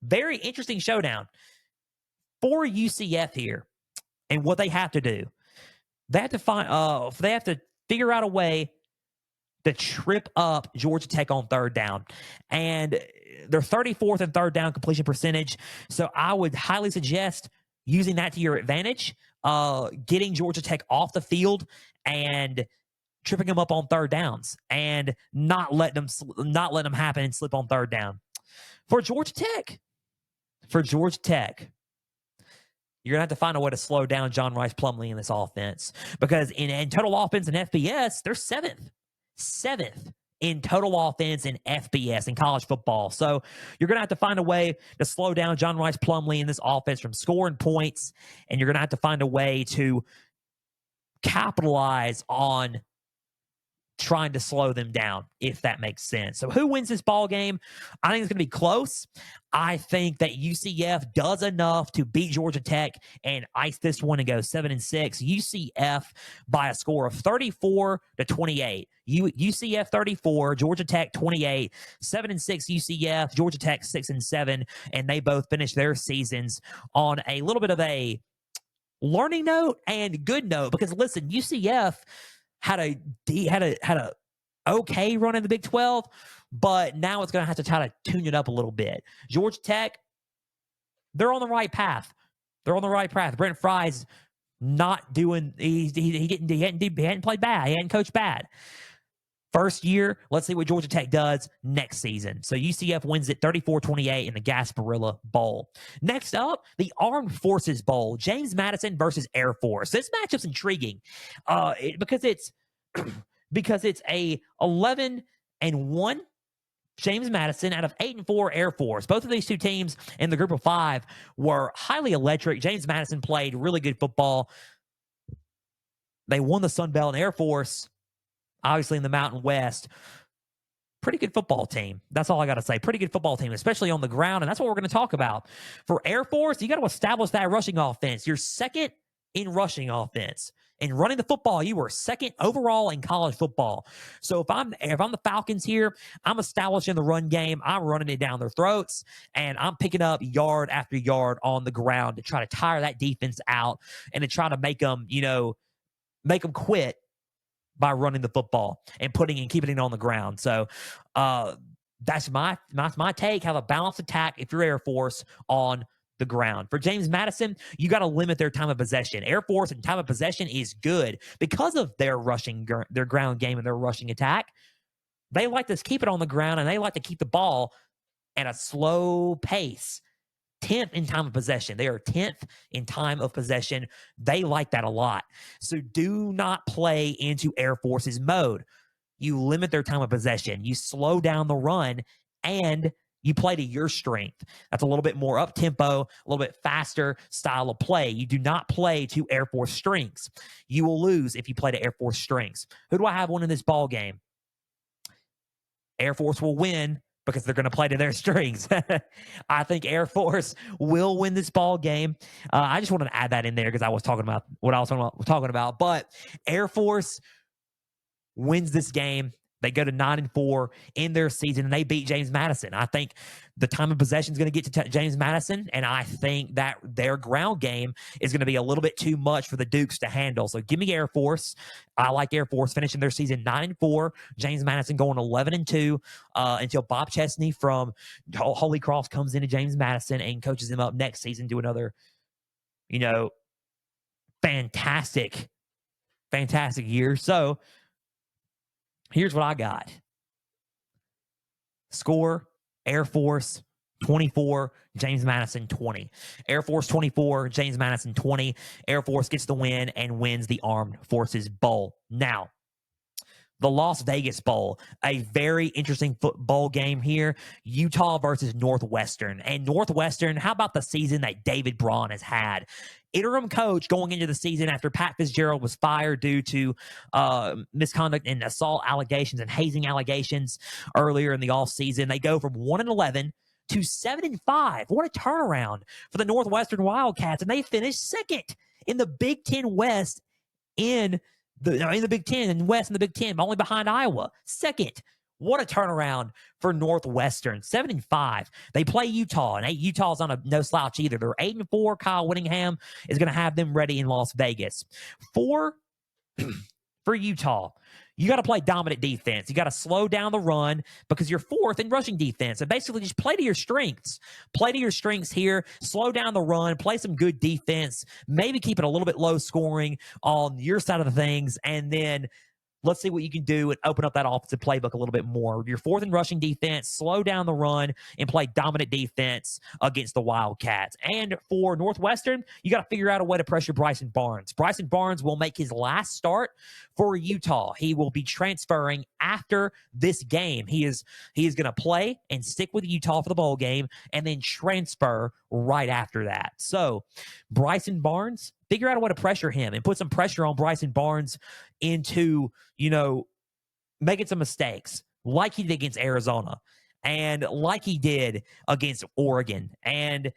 very interesting showdown for UCF here. And what they have to do. They have to figure out a way to trip up Georgia Tech on third down. And they're 34th in third down completion percentage. So I would highly suggest using that to your advantage, getting Georgia Tech off the field and tripping them up on third downs and not letting them happen and slip on third down. For Georgia Tech, you're going to have to find a way to slow down John Rice Plumlee in this offense, because in total offense and FBS, they're seventh in total offense and FBS in college football. So you're going to have to find a way to slow down John Rice Plumlee in this offense from scoring points, and you're going to have to find a way to capitalize on trying to slow them down, if that makes sense. So who wins this ball game? I think it's going to be close. I think that UCF does enough to beat Georgia Tech and ice this one and go 7-6. UCF by a score of 34-28. UCF 34, Georgia Tech 28, 7-6 UCF, Georgia Tech 6-7, and they both finish their seasons on a little bit of a learning note and good note, because listen, UCF had a okay run in the Big 12, but now it's going to have to try to tune it up a little bit. Georgia Tech, they're on the right path. Brent Fry's not doing. He hadn't played bad. He hadn't coached bad. First year, let's see what Georgia Tech does next season. So UCF wins it 34-28 in the Gasparilla Bowl. Next up, the Armed Forces Bowl, James Madison versus Air Force. This matchup's intriguing because it's a 11-1 James Madison out of 8-4 Air Force. Both of these two teams in the group of five were highly electric. James Madison played really good football. They won the Sun Belt, and Air Force, obviously in the Mountain West, pretty good football team. That's all I got to say. Pretty good football team, especially on the ground, and that's what we're going to talk about. For Air Force, you got to establish that rushing offense. You're second in rushing offense. In running the football, you were second overall in college football. So if I'm the Falcons here, I'm establishing the run game. I'm running it down their throats, and I'm picking up yard after yard on the ground to try to tire that defense out and to try to make them quit by running the football and keeping it on the ground. So that's my take. Have a balanced attack if you're Air Force on the ground. For James Madison, you got to limit their time of possession. Air Force and time of possession is good because of their ground game and their rushing attack. They like to keep it on the ground, and they like to keep the ball at a slow pace 10th in time of possession. They are 10th in time of possession. They like that a lot. So do not play into Air Force's mode. You limit their time of possession. You slow down the run, and you play to your strength. That's a little bit more up tempo, a little bit faster style of play. You do not play to Air Force strengths. You will lose if you play to Air Force strengths. Who do I have winning this ball game? Air Force will win because they're going to play to their strengths. I think Air Force will win this ball game. I just wanted to add that in there because I was talking about what I was talking about. But Air Force wins this game. They go to 9-4 in their season, and they beat James Madison. I think the time of possession is going to get to James Madison, and I think that their ground game is going to be a little bit too much for the Dukes to handle. So give me Air Force. I like Air Force finishing their season 9-4. James Madison going 11-2 until Bob Chesney from Holy Cross comes into James Madison and coaches him up next season to another, fantastic year. So here's what I got. Score, Air Force 24, James Madison 20. Air Force 24, James Madison 20. Air Force gets the win and wins the Armed Forces Bowl. Now, the Las Vegas Bowl, a very interesting football game here. Utah versus Northwestern. And Northwestern, how about the season that David Braun has had? Interim coach going into the season after Pat Fitzgerald was fired due to misconduct and assault allegations and hazing allegations earlier in the offseason. They go from 1-11 to 7-5. What a turnaround for the Northwestern Wildcats. And they finish second in the Big Ten West in the Big Ten and West in the Big Ten, only behind Iowa. Second. What a turnaround for Northwestern. 7-5. They play Utah, and Utah's on a no slouch either. They're 8-4. Kyle Whittingham is going to have them ready in Las Vegas. For Utah, you got to play dominant defense. You got to slow down the run because you're fourth in rushing defense. And basically just play to your strengths. Play to your strengths here. Slow down the run. Play some good defense. Maybe keep it a little bit low scoring on your side of the things. And then let's see what you can do and open up that offensive playbook a little bit more. You're fourth in rushing defense, slow down the run, and play dominant defense against the Wildcats. And for Northwestern, you got to figure out a way to pressure Bryson Barnes. Bryson Barnes will make his last start for Utah. He will be transferring after this game. He is going to play and stick with Utah for the bowl game and then transfer right after that. So Bryson Barnes, figure out a way to pressure him and put some pressure on Bryson Barnes into, making some mistakes like he did against Arizona and like he did against Oregon, and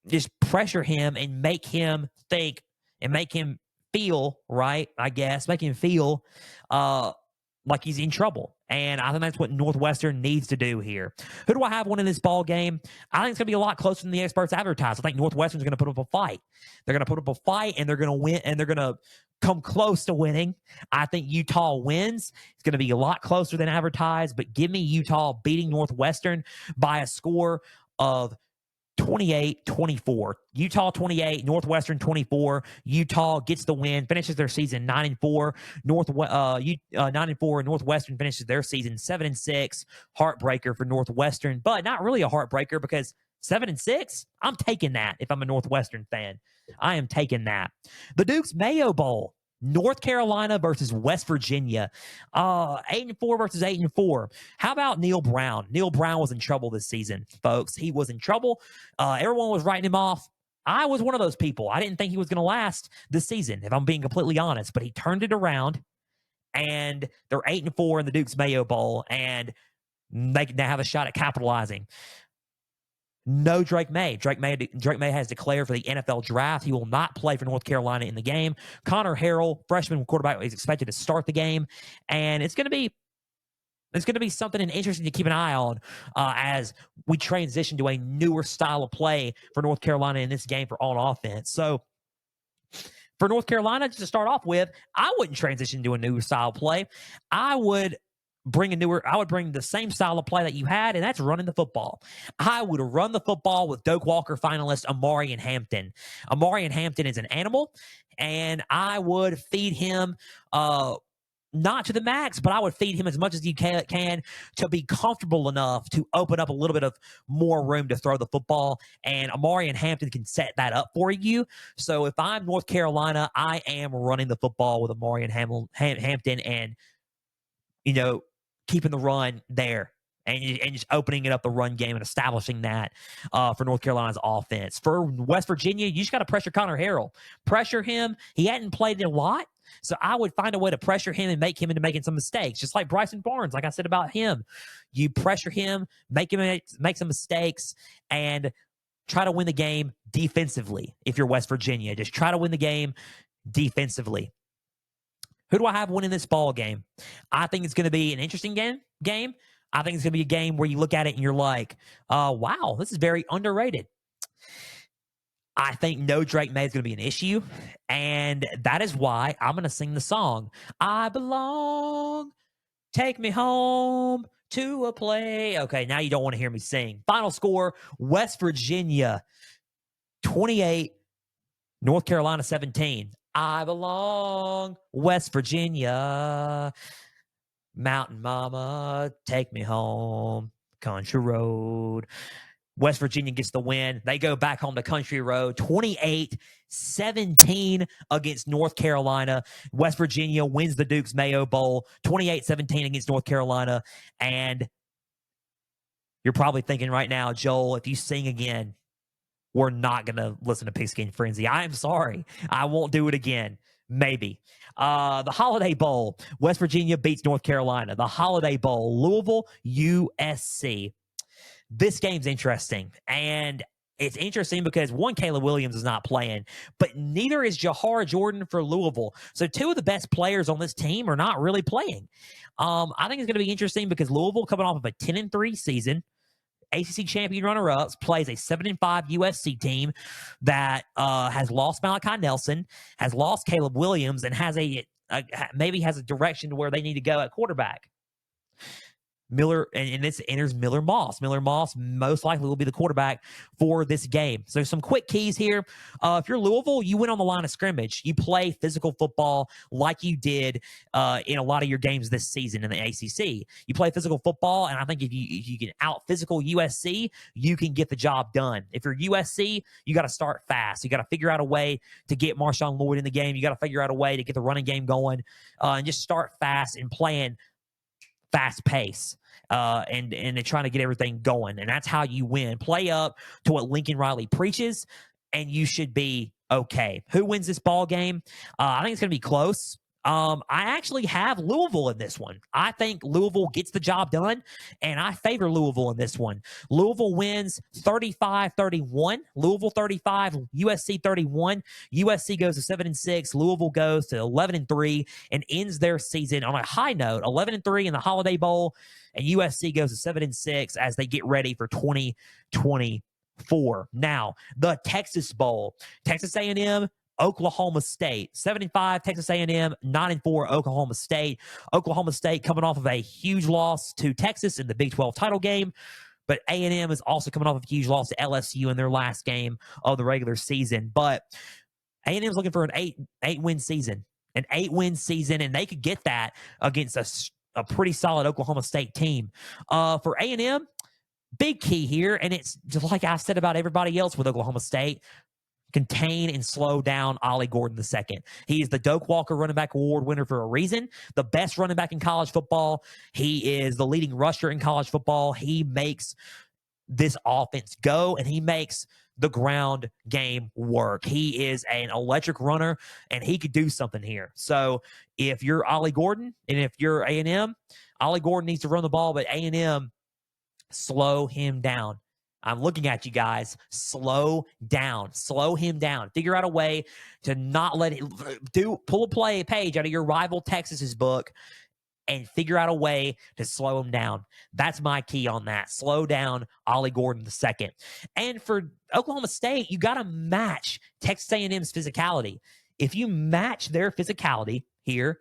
just pressure him and make him think and make him feel, right, I guess, make him feel like he's in trouble. And I think that's what Northwestern needs to do here. Who do I have winning this ball game? I think it's going to be a lot closer than the experts advertise. I think Northwestern's going to put up a fight. They're going to put up a fight, and they're going to win, and they're going to come close to winning. I think Utah wins. It's going to be a lot closer than advertised, but give me Utah beating Northwestern by a score of 28-24. Utah 28, Northwestern 24. Utah gets the win, finishes their season 9-4. 9-4. Northwestern finishes their season 7-6. Heartbreaker for Northwestern, but not really a heartbreaker because 7-6. I'm taking that if I'm a Northwestern fan. I am taking that. The Duke's Mayo Bowl. North Carolina versus West Virginia. 8-4 versus 8-4. How about Neil Brown? Neil Brown was in trouble this season, folks. He was in trouble. Everyone was writing him off. I was one of those people. I didn't think he was going to last this season, if I'm being completely honest. But he turned it around, and they're 8-4 in the Duke's Mayo Bowl, and they now have a shot at capitalizing. No Drake May. Drake May has declared for the NFL draft. He will not play for North Carolina in the game. Connor Harrell, freshman quarterback, is expected to start the game. And it's going to be something interesting to keep an eye on as we transition to a newer style of play for North Carolina in this game on offense. So for North Carolina, just to start off with, I wouldn't transition to a new style of play. I would bring the same style of play that you had, and that's running the football. I would run the football with Doak Walker finalist Amarian Hampton. Amarian Hampton is an animal, and I would feed him not to the max, but I would feed him as much as you can to be comfortable enough to open up a little bit of more room to throw the football. And Amarian Hampton can set that up for you. So if I'm North Carolina, I am running the football with Amarian Hampton and, keeping the run there. And just opening it up the run game and establishing that for North Carolina's offense. For West Virginia, you just got to pressure Connor Harrell. Pressure him. He hadn't played it a lot, so I would find a way to pressure him and make him into making some mistakes, just like Bryson Barnes, like I said about him. You pressure him, make him make some mistakes, and try to win the game defensively. If you're West Virginia, just try to win the game defensively. Who do I have winning this ball game? I think it's going to be an interesting game. I think it's going to be a game where you look at it and you're like, wow, this is very underrated. I think no Drake May is going to be an issue, and that is why I'm going to sing the song, I Belong, Take Me Home to a Play. Okay, now you don't want to hear me sing. Final score, West Virginia 28, North Carolina 17. I belong, West Virginia. Mountain Mama, take me home, country road. West Virginia gets the win. They go back home to Country Road, 28-17 against North Carolina. West Virginia wins the Duke's Mayo Bowl, 28-17 against North Carolina. And you're probably thinking right now, Joel, if you sing again, we're not going to listen to Pigskin Frenzy. I am sorry. I won't do it again. Maybe. The Holiday Bowl, West Virginia beats North Carolina. The Holiday Bowl, Louisville, USC. This game's interesting. And it's interesting because one, Caleb Williams is not playing, but neither is Jahar Jordan for Louisville. So two of the best players on this team are not really playing. I think it's going to be interesting because Louisville, coming off of a 10-3 season, ACC champion runner-ups, plays a 7-5 USC team that has lost Malachi Nelson, has lost Caleb Williams, and has maybe has a direction to where they need to go at quarterback. Miller, and this enters Miller Moss. Miller Moss most likely will be the quarterback for this game. So some quick keys here. If you're Louisville, you win on the line of scrimmage. You play physical football like you did in a lot of your games this season in the ACC. You play physical football, and I think if you can out-physical USC, you can get the job done. If you're USC, you got to start fast. You got to figure out a way to get Marshawn Lloyd in the game. You got to figure out a way to get the running game going and just start fast and playing fast pace. And they're trying to get everything going. And that's how you win. Play up to what Lincoln Riley preaches, and you should be okay. Who wins this ball game? I think it's going to be close. I actually have Louisville in this one. I think Louisville gets the job done, and I favor Louisville in this one. Louisville wins 35-31. Louisville 35, USC 31. USC goes to 7-6. Louisville goes to 11-3 and ends their season on a high note, 11-3 in the Holiday Bowl, and USC goes to 7-6 as they get ready for 2024. Now, the Texas Bowl, Texas A&M, Oklahoma State, 7-5, Texas A&M, 9-4, Oklahoma State. Oklahoma State coming off of a huge loss to Texas in the Big 12 title game, but A&M is also coming off of a huge loss to LSU in their last game of the regular season. But A&M is looking for an eight-win season, and they could get that against a pretty solid Oklahoma State team. For A&M, big key here, and it's just like I said about everybody else with Oklahoma State, contain and slow down Ollie Gordon II. He is the Doak Walker Running Back Award winner for a reason. The best running back in college football. He is the leading rusher in college football. He makes this offense go, and he makes the ground game work. He is an electric runner, and he could do something here. So if you're Ollie Gordon and if you're A&M, Ollie Gordon needs to run the ball, but A&M, slow him down. I'm looking at you guys. Slow down. Slow him down. Figure out a way to not let it pull a page out of your rival Texas's book and figure out a way to slow him down. That's my key on that. Slow down Ollie Gordon II. And for Oklahoma State, you got to match Texas A&M's physicality. If you match their physicality here,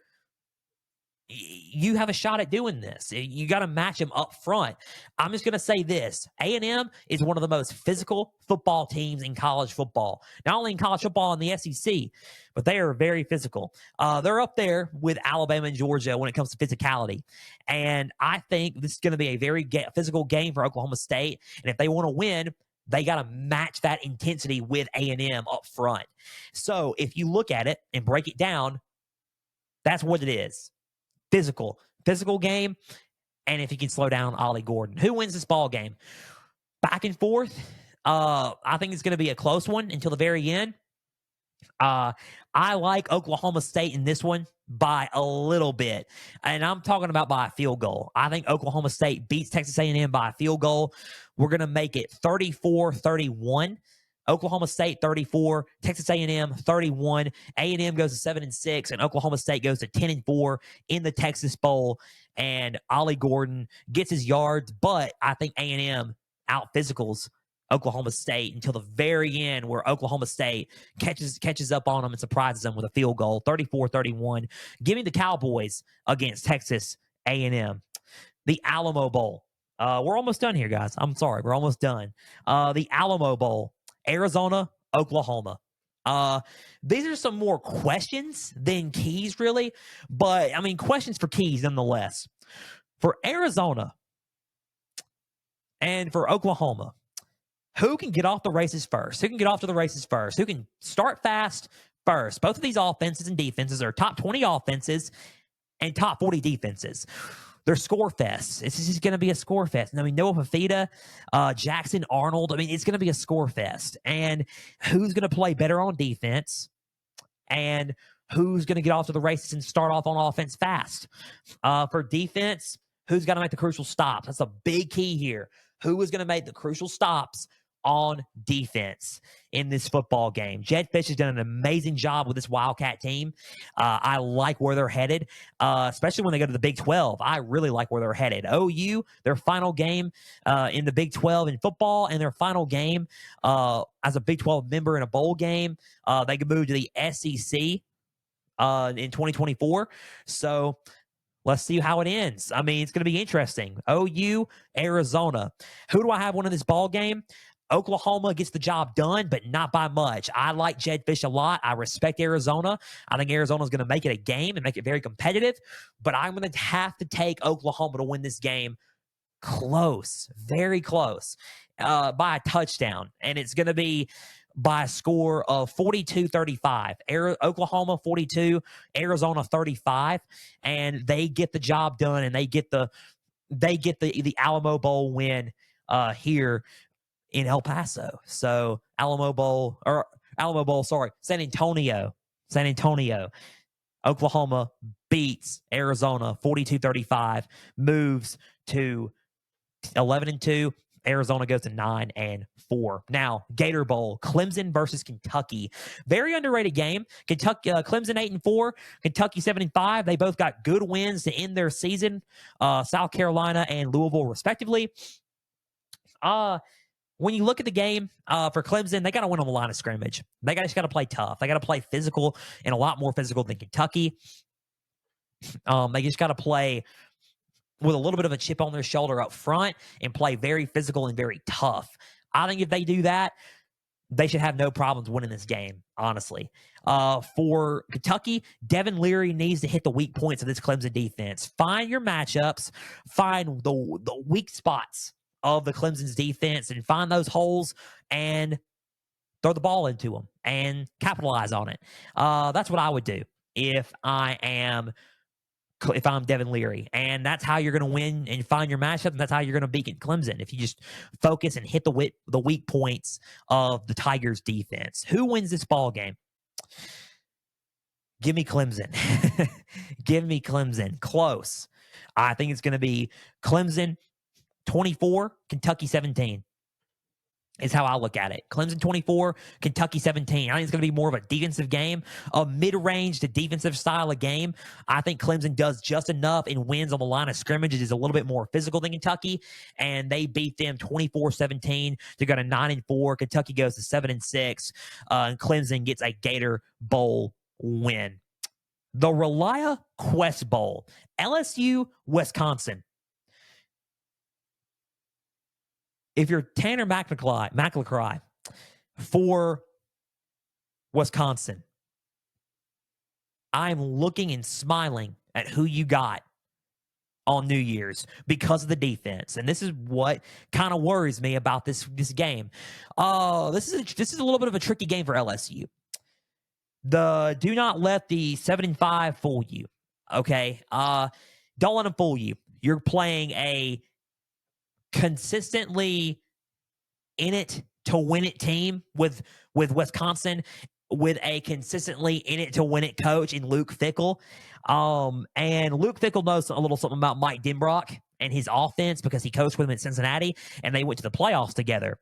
you have a shot at doing this. You got to match them up front. I'm just going to say this. A&M is one of the most physical football teams in college football. Not only in college football in the SEC, but they are very physical. They're up there with Alabama and Georgia when it comes to physicality. And I think this is going to be a very physical game for Oklahoma State. And if they want to win, they got to match that intensity with A&M up front. So if you look at it and break it down, that's what it is. Physical game. And if he can slow down Ollie Gordon, who wins this ball game? Back and forth. I think it's going to be a close one until the very end. I like Oklahoma State in this one by a little bit. And I'm talking about by a field goal. I think Oklahoma State beats Texas A&M by a field goal. We're going to make it 34-31. Oklahoma State 34, Texas A&M 31. A&M goes to 7-6, and Oklahoma State goes to 10-4 in the Texas Bowl. And Ollie Gordon gets his yards, but I think A&M out physicals Oklahoma State until the very end, where Oklahoma State catches up on them and surprises them with a field goal, 34-31. Give me the Cowboys against Texas A&M. The Alamo Bowl. We're almost done here, guys. I'm sorry. We're almost done. The Alamo Bowl. Arizona, Oklahoma. These are some more questions than keys, really. But, I mean, questions for keys nonetheless. For Arizona and for Oklahoma, who can get off the races first? Who can get off to the races first? Who can start fast first? Both of these offenses and defenses are top 20 offenses and top 40 defenses. They're score fests. This is going to be a score fest. I mean, Noah Fafita, Jackson Arnold. I mean, it's going to be a score fest. And who's going to play better on defense? And who's going to get off to the races and start off on offense fast? For defense, who's got to make the crucial stops? That's a big key here. Who is going to make the crucial stops on defense in this football game? Jed Fish has done an amazing job with this Wildcat team. I like where they're headed, especially when they go to the Big 12. I really like where they're headed. OU, their final game in the Big 12 in football, and their final game as a Big 12 member in a bowl game. They can move to the SEC in 2024. So let's see how it ends. I mean, it's going to be interesting. OU, Arizona. Who do I have winning this ball game? Oklahoma gets the job done, but not by much. I like Jed Fish a lot. I respect Arizona. I think Arizona is going to make it a game and make it very competitive, but I'm going to have to take Oklahoma to win this game close, very close, by a touchdown. And it's going to be by a score of 42-35. Oklahoma 42, Arizona 35, and they get the job done, and they get the Alamo Bowl win here in El Paso. So San Antonio. Oklahoma beats Arizona 42-35, moves to 11-2. Arizona goes to 9-4. Now, Gator Bowl, Clemson versus Kentucky. Very underrated game. Clemson 8-4, Kentucky 7-5. They both got good wins to end their season. South Carolina and Louisville, respectively. When you look at the game for Clemson, they got to win on the line of scrimmage. They just got to play tough. They got to play physical, and a lot more physical than Kentucky. They just got to play with a little bit of a chip on their shoulder up front and play very physical and very tough. I think if they do that, they should have no problems winning this game, honestly. For Kentucky, Devin Leary needs to hit the weak points of this Clemson defense. Find your matchups. Find the weak spots of the Clemson's defense and find those holes and throw the ball into them and capitalize on it. That's what I would do if I'm Devin Leary. And that's how you're going to win and find your matchup, and that's how you're going to beat Clemson, if you just focus and hit the weak points of the Tigers' defense. Who wins this ball game? Give me Clemson. Give me Clemson. Close. I think it's going to be Clemson 24, Kentucky 17 is how I look at it. Clemson 24, Kentucky 17. I think it's going to be more of a defensive game, a mid-range to defensive style of game. I think Clemson does just enough and wins on the line of scrimmage. It is a little bit more physical than Kentucky, and they beat them 24-17 to go to 9-4. Kentucky goes to 7-6, and Clemson gets a Gator Bowl win. The Relia Quest Bowl, LSU, Wisconsin. If you're Tanner McElcry for Wisconsin, I'm looking and smiling at who you got on New Year's because of the defense. And this is what kind of worries me about this game. This is a little bit of a tricky game for LSU. Do not let the 7-5 fool you. Okay. Don't let them fool you. You're playing a consistently in it to win it team with Wisconsin, with a consistently in it to win it coach in Luke Fickell. And Luke Fickell knows a little something about Mike Denbrock and his offense because he coached with him at Cincinnati and they went to the playoffs together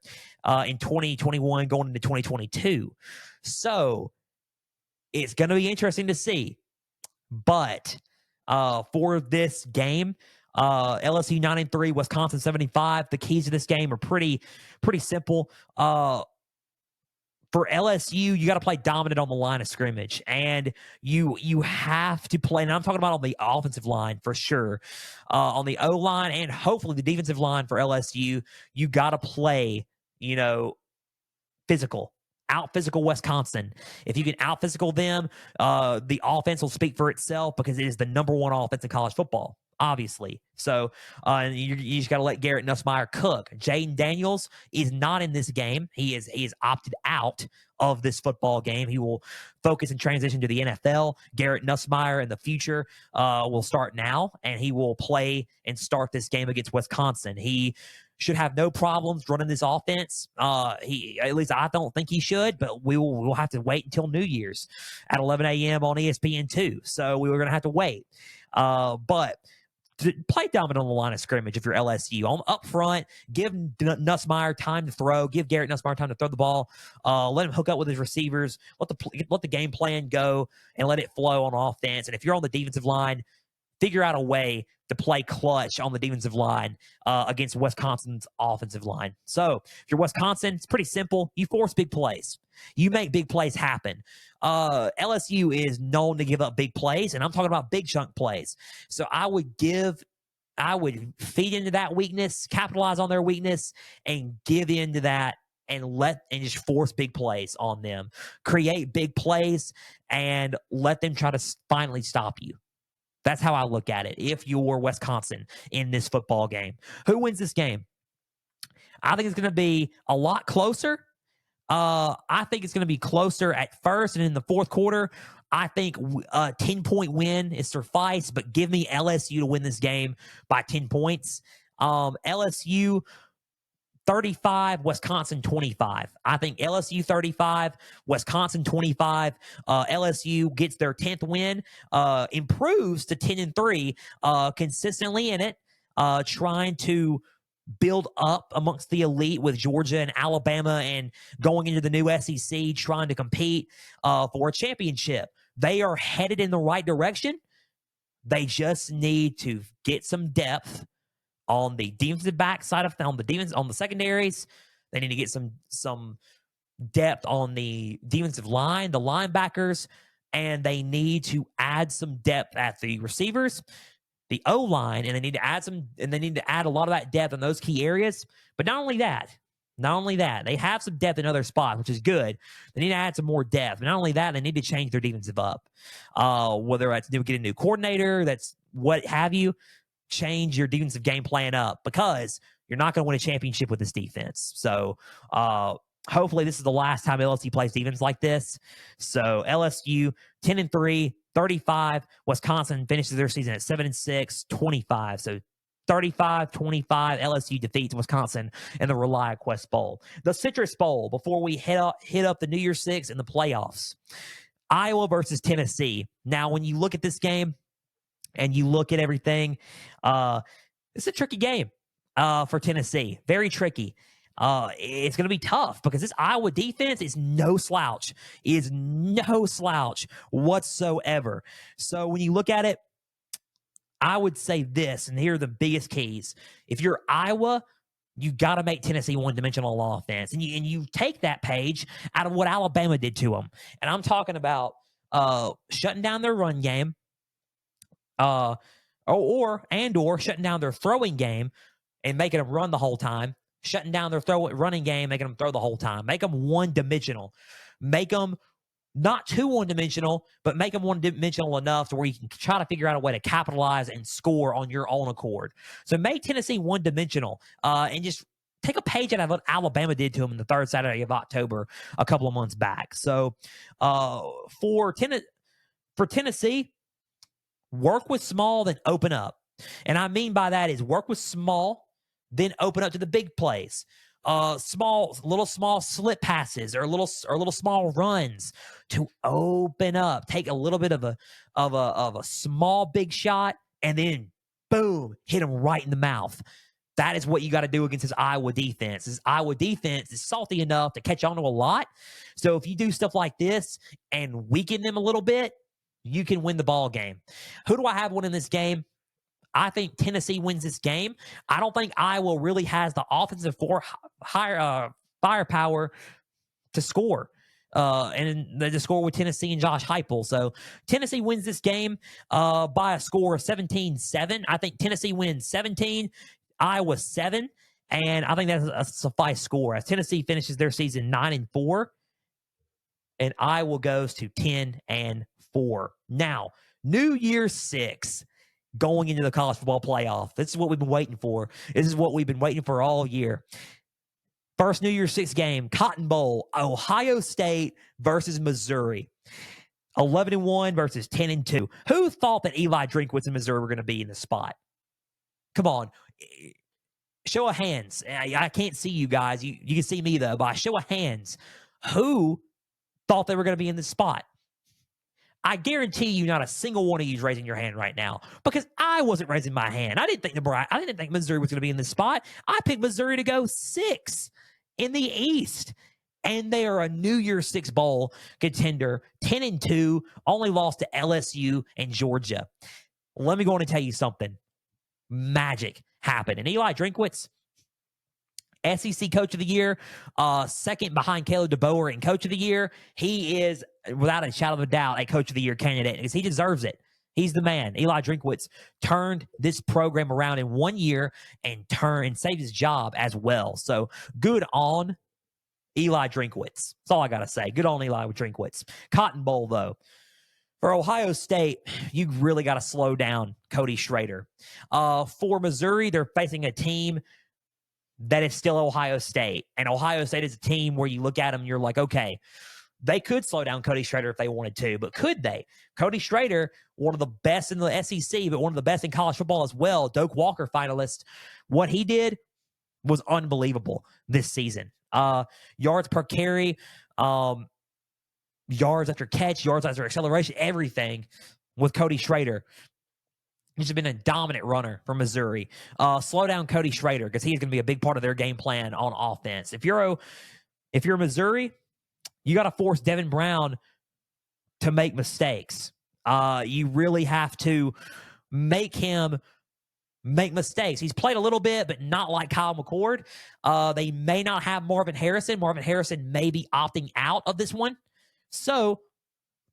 in 2021 going into 2022. So it's going to be interesting to see. But for this game, LSU 9-3, Wisconsin 75. The keys to this game are pretty simple. For LSU, you got to play dominant on the line of scrimmage, and you have to play. And I'm talking about on the offensive line for sure, on the O line, and hopefully the defensive line for LSU. You got to play, physical. Out physical Wisconsin. If you can out physical them, the offense will speak for itself because it is the number one offense in college football, obviously. So you just got to let Garrett Nussmeier cook. Jaden Daniels is not in this game. He is opted out of this football game. He will focus and transition to the NFL. Garrett Nussmeier in the future will start now, and he will play and start this game against Wisconsin. He should have no problems running this offense. At least I don't think he should, but we'll have to wait until New Year's at 11 a.m. on ESPN2. So we were going to have to wait. But to play dominant on the line of scrimmage if you're LSU. Up front, give Nussmeier time to throw. Give Garrett Nussmeier time to throw the ball. Let him hook up with his receivers. Let the game plan go and let it flow on offense. And if you're on the defensive line, figure out a way to play clutch on the defensive line against Wisconsin's offensive line. So if you're Wisconsin, it's pretty simple. You force big plays. You make big plays happen. LSU is known to give up big plays, and I'm talking about big chunk plays. So I would feed into that weakness, capitalize on their weakness, and give into that and just force big plays on them. Create big plays and let them try to finally stop you. That's how I look at it. If you're Wisconsin in this football game, who wins this game? I think it's going to be a lot closer. I think it's going to be closer at first, and in the fourth quarter, I think a 10-point win is suffice. But give me LSU to win this game by 10 points. LSU 35, Wisconsin 25. I think LSU 35, Wisconsin 25. LSU gets their 10th win, improves to 10-3, consistently in it, trying to build up amongst the elite with Georgia and Alabama and going into the new SEC, trying to compete for a championship. They are headed in the right direction. They just need to get some depth on the defensive back side on the secondaries. They need to get some depth on the defensive line, the linebackers, and they need to add some depth at the receivers, the O-line, and they need to add a lot of that depth in those key areas. But not only that, they have some depth in other spots, which is good. They need to add some more depth. But not only that, they need to change their defensive up. Whether that's get a new coordinator, that's what have you. Change your defensive game plan up because you're not going to win a championship with this defense. So hopefully this is the last time LSU plays defense like this. So LSU 10-3, 35. Wisconsin finishes their season at 7-6, 25. So 35-25, LSU defeats Wisconsin in the Relia Quest Bowl. The Citrus Bowl, before we hit up the New Year's Six in the playoffs. Iowa versus Tennessee. Now, when you look at this game, and you look at everything, it's a tricky game for Tennessee. Very tricky. It's going to be tough because this Iowa defense is no slouch. Is no slouch whatsoever. So when you look at it, I would say this, and here are the biggest keys. If you're Iowa, you got to make Tennessee one-dimensional on offense. And you take that page out of what Alabama did to them. And I'm talking about shutting down their run game, or shutting down their throwing game and making them run the whole time, shutting down their running game, making them throw the whole time, make them one-dimensional, make them not too one-dimensional, but make them one-dimensional enough to where you can try to figure out a way to capitalize and score on your own accord. So make Tennessee one-dimensional and just take a page out of what Alabama did to them in the third Saturday of October a couple of months back. So for Tennessee, work with small, then open up. And I mean by that is work with small, then open up to the big plays. Little small slip passes or little small runs to open up. Take a little bit of a small big shot and then boom, hit them right in the mouth. That is what you got to do against this Iowa defense. This Iowa defense is salty enough to catch on to a lot. So if you do stuff like this and weaken them a little bit, you can win the ball game. Who do I have winning this game? I think Tennessee wins this game. I don't think Iowa really has the offensive firepower to score. And to score with Tennessee and Josh Heupel. So Tennessee wins this game by a score of 17-7. I think Tennessee wins 17, Iowa 7. And I think that's a suffice score as Tennessee finishes their season 9-4. And Iowa goes to 10-4. Now, New Year's 6. Going into the college football playoff. This is what we've been waiting for. This is what we've been waiting for all year. First New Year's 6 game, Cotton Bowl, Ohio State versus Missouri. 11-1 versus 10-2. Who thought that Eli Drinkwitz and Missouri were going to be in the spot? Come on. Show of hands. I can't see you guys. You can see me, though. By show of hands, who thought they were going to be in this spot? I guarantee you not a single one of you is raising your hand right now because I wasn't raising my hand. I didn't think Missouri was going to be in this spot. I picked Missouri to go 6 in the East, and they are a New Year's 6 bowl contender, 10-2, only lost to LSU and Georgia. Let me go on and tell you something. Magic happened. And Eli Drinkwitz, SEC Coach of the Year, second behind Caleb DeBoer in Coach of the Year. He is, without a shadow of a doubt, a Coach of the Year candidate because he deserves it. He's the man. Eli Drinkwitz turned this program around in 1 year and saved his job as well. So good on Eli Drinkwitz. That's all I got to say. Good on Eli Drinkwitz. Cotton Bowl, though. For Ohio State, you really got to slow down Cody Schrader. For Missouri, they're facing a team that is still Ohio State. And Ohio State is a team where you look at them and you're like, okay, they could slow down Cody Schrader if they wanted to, but could they? Cody Schrader, one of the best in the SEC, but one of the best in college football as well, Doak Walker finalist. What he did was unbelievable this season. Yards per carry, yards after catch, yards after acceleration, everything with Cody Schrader. He's been a dominant runner for Missouri. Slow down Cody Schrader because he's going to be a big part of their game plan on offense. If you're Missouri, you got to force Devin Brown to make mistakes. You really have to make him make mistakes. He's played a little bit, but not like Kyle McCord. They may not have Marvin Harrison. Marvin Harrison may be opting out of this one. So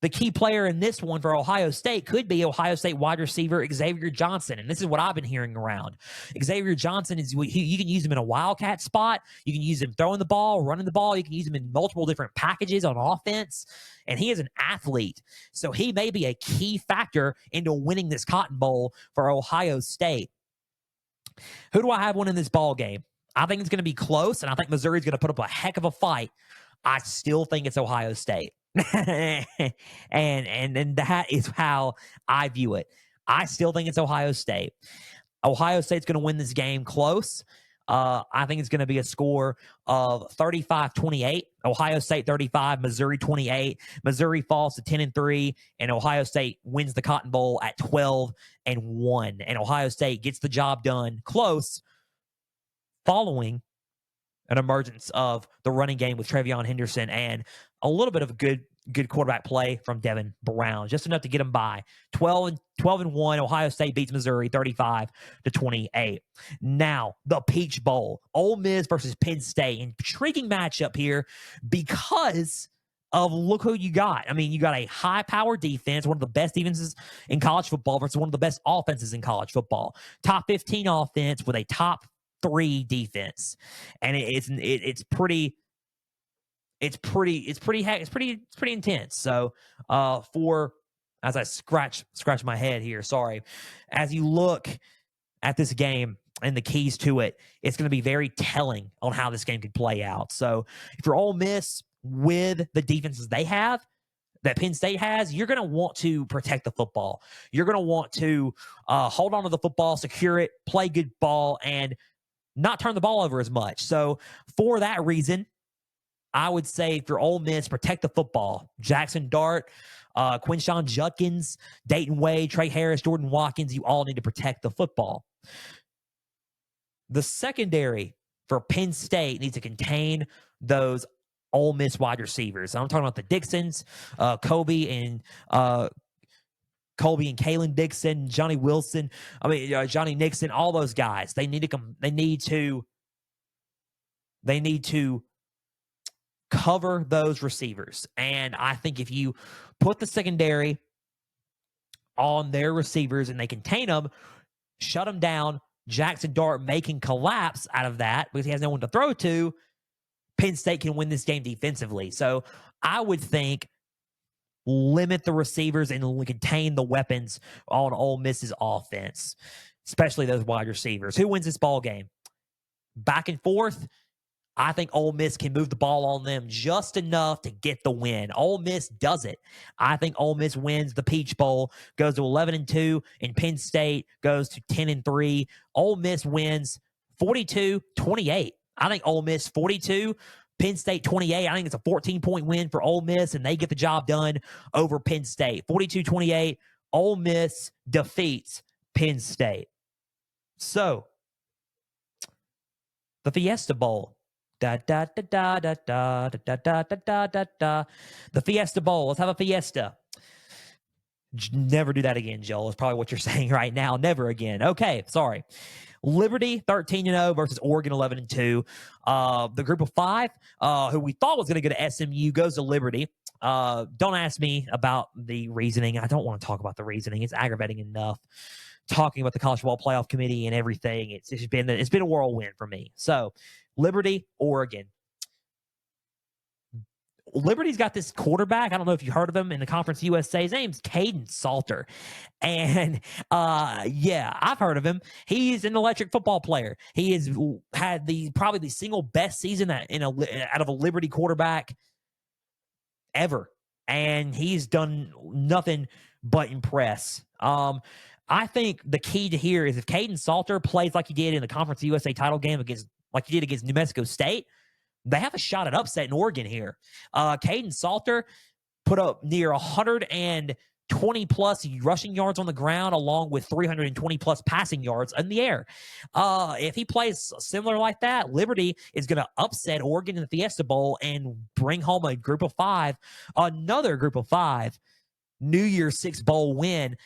the key player in this one for Ohio State could be Ohio State wide receiver Xavier Johnson. And this is what I've been hearing around. Xavier Johnson you can use him in a wildcat spot. You can use him throwing the ball, running the ball. You can use him in multiple different packages on offense. And he is an athlete. So he may be a key factor into winning this Cotton Bowl for Ohio State. Who do I have winning this ball game? I think it's going to be close, and I think Missouri's going to put up a heck of a fight. I still think it's Ohio State. and that is how I view it. I still think it's Ohio State. Ohio State's going to win this game close. I think it's going to be a score of 35-28. Ohio State 35, Missouri 28. Missouri falls to 10-3, and Ohio State wins the Cotton Bowl at 12-1. And Ohio State gets the job done close following an emergence of the running game with TreVeyon Henderson and a little bit of good quarterback play from Devin Brown, just enough to get him by. 12-1, Ohio State beats Missouri 35-28. Now, the Peach Bowl, Ole Miss versus Penn State. Intriguing matchup here because of look who you got. I mean, you got a high-powered defense, one of the best defenses in college football versus one of the best offenses in college football. Top 15 offense with a top 3 defense, and it's pretty intense. So as I scratch my head here, sorry, as you look at this game and the keys to it, it's going to be very telling on how this game could play out. So if you're Ole Miss with the defenses they have, that Penn State has, you're going to want to protect the football. You're going to want to hold on to the football, secure it, play good ball, and not turn the ball over as much. So for that reason, I would say if you're Ole Miss, protect the football. Jackson Dart, Quinshawn Judkins, Dayton Wade, Trey Harris, Jordan Watkins, you all need to protect the football. The secondary for Penn State needs to contain those Ole Miss wide receivers. I'm talking about the Dixons, Colby and Kalen Dixon, Johnny Wilson. Johnny Nixon. All those guys. They need to cover those receivers. And I think if you put the secondary on their receivers and they contain them, shut them down, Jackson Dart making collapse out of that because he has no one to throw to, Penn State can win this game defensively. So I would think limit the receivers and contain the weapons on Ole Miss's offense, especially those wide receivers. Who wins this ball game? Back and forth. I think Ole Miss can move the ball on them just enough to get the win. Ole Miss does it. I think Ole Miss wins the Peach Bowl, goes to 11-2, and Penn State goes to 10-3. Ole Miss wins 42-28. I think Ole Miss 42, Penn State 28. I think it's a 14-point win for Ole Miss, and they get the job done over Penn State. 42-28, Ole Miss defeats Penn State. So, the Fiesta Bowl. Da da da da da da da da da da da. The Fiesta Bowl. Let's have a fiesta. Never do that again, Joel. Is probably what you're saying right now. Never again. Okay, sorry. Liberty 13-0 versus Oregon 11-2. The group of 5, who we thought was going to go to SMU, goes to Liberty. Don't ask me about the reasoning. I don't want to talk about the reasoning. It's aggravating enough talking about the College Football Playoff Committee and everything. It's been a whirlwind for me. So Liberty, Oregon. Liberty's got this quarterback. I don't know if you heard of him in the Conference USA. His name's Caden Salter. And I've heard of him. He's an electric football player. He has had probably the single best season out of a Liberty quarterback ever. And he's done nothing but impress. I think the key to here is if Caden Salter plays like he did in the Conference USA title game like he did against New Mexico State, they have a shot at upset in Oregon here. Caden Salter put up near 120-plus rushing yards on the ground, along with 320-plus passing yards in the air. If he plays similar like that, Liberty is going to upset Oregon in the Fiesta Bowl and bring home another Group of 5 New Year's Six Bowl win,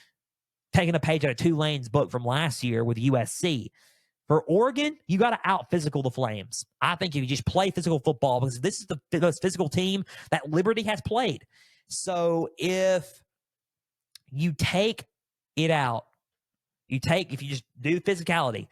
taking a page out of Tulane's book from last year with USC. For Oregon, you got to out-physical the Flames. I think if you just play physical football, because this is the most physical team that Liberty has played. So if you take it out, if you just do physicality,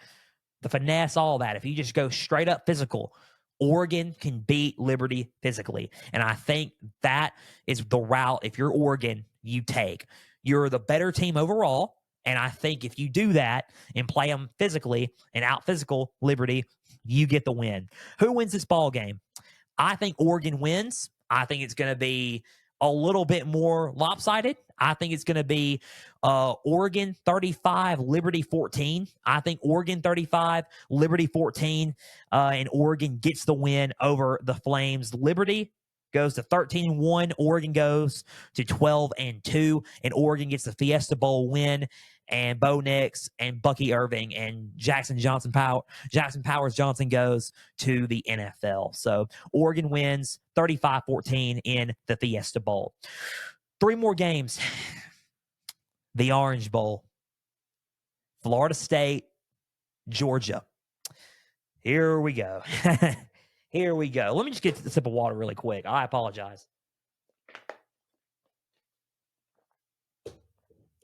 the finesse, all that, if you just go straight up physical, Oregon can beat Liberty physically. And I think that is the route, if you're Oregon, you take. You're the better team overall. And I think if you do that and play them physically and out-physical Liberty, you get the win. Who wins this ball game? I think Oregon wins. I think it's going to be a little bit more lopsided. I think it's going to be Oregon 35, Liberty 14. I think Oregon 35, Liberty 14, and Oregon gets the win over the Flames. Liberty goes to 13-1. Oregon goes to 12-2, and Oregon gets the Fiesta Bowl win. And Bo Nix and Bucky Irving and Jackson Powers Johnson goes to the NFL. So Oregon wins 35-14 in the Fiesta Bowl. 3 more games. The Orange Bowl. Florida State, Georgia. Here we go. Here we go. Let me just get a sip of water really quick. I apologize.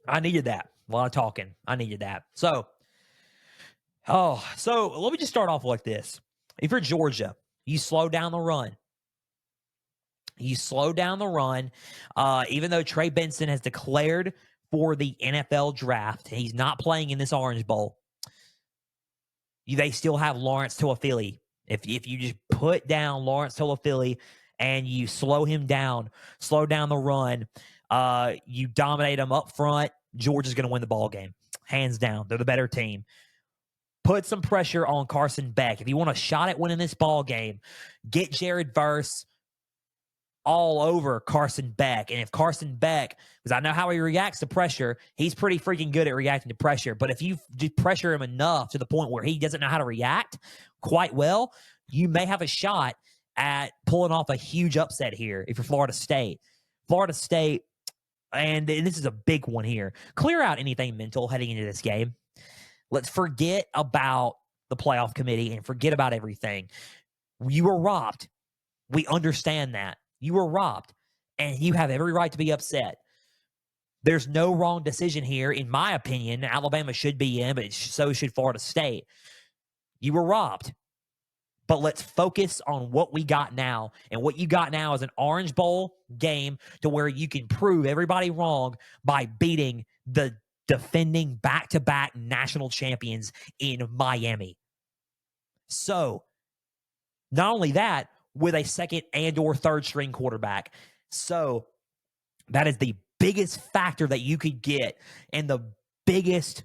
I needed that. A lot of talking. I needed that. So let me just start off like this. If you're Georgia, you slow down the run. You slow down the run. Even though Trey Benson has declared for the NFL draft, he's not playing in this Orange Bowl. They still have Lawrence Toafili. If you just put down Lawrence Toafili and you slow him down, slow down the run, you dominate him up front, Georgia's going to win the ball game. Hands down. They're the better team. Put some pressure on Carson Beck. If you want a shot at winning this ball game, get Jared Verse all over Carson Beck. And if Carson Beck, because I know how he reacts to pressure, he's pretty freaking good at reacting to pressure. But if you just pressure him enough to the point where he doesn't know how to react quite well, you may have a shot at pulling off a huge upset here if you're Florida State. Florida State, and this is a big one here, clear out anything mental heading into this game. Let's forget about the playoff committee and forget about everything. You were robbed. We understand that. You were robbed, and you have every right to be upset. There's no wrong decision here, in my opinion. Alabama should be in, but so should Florida State. You were robbed. But let's focus on what we got now. And what you got now is an Orange Bowl game to where you can prove everybody wrong by beating the defending back-to-back national champions in Miami. So, not only that, with a second and or third string quarterback. So, that is the biggest factor that you could get, and the biggest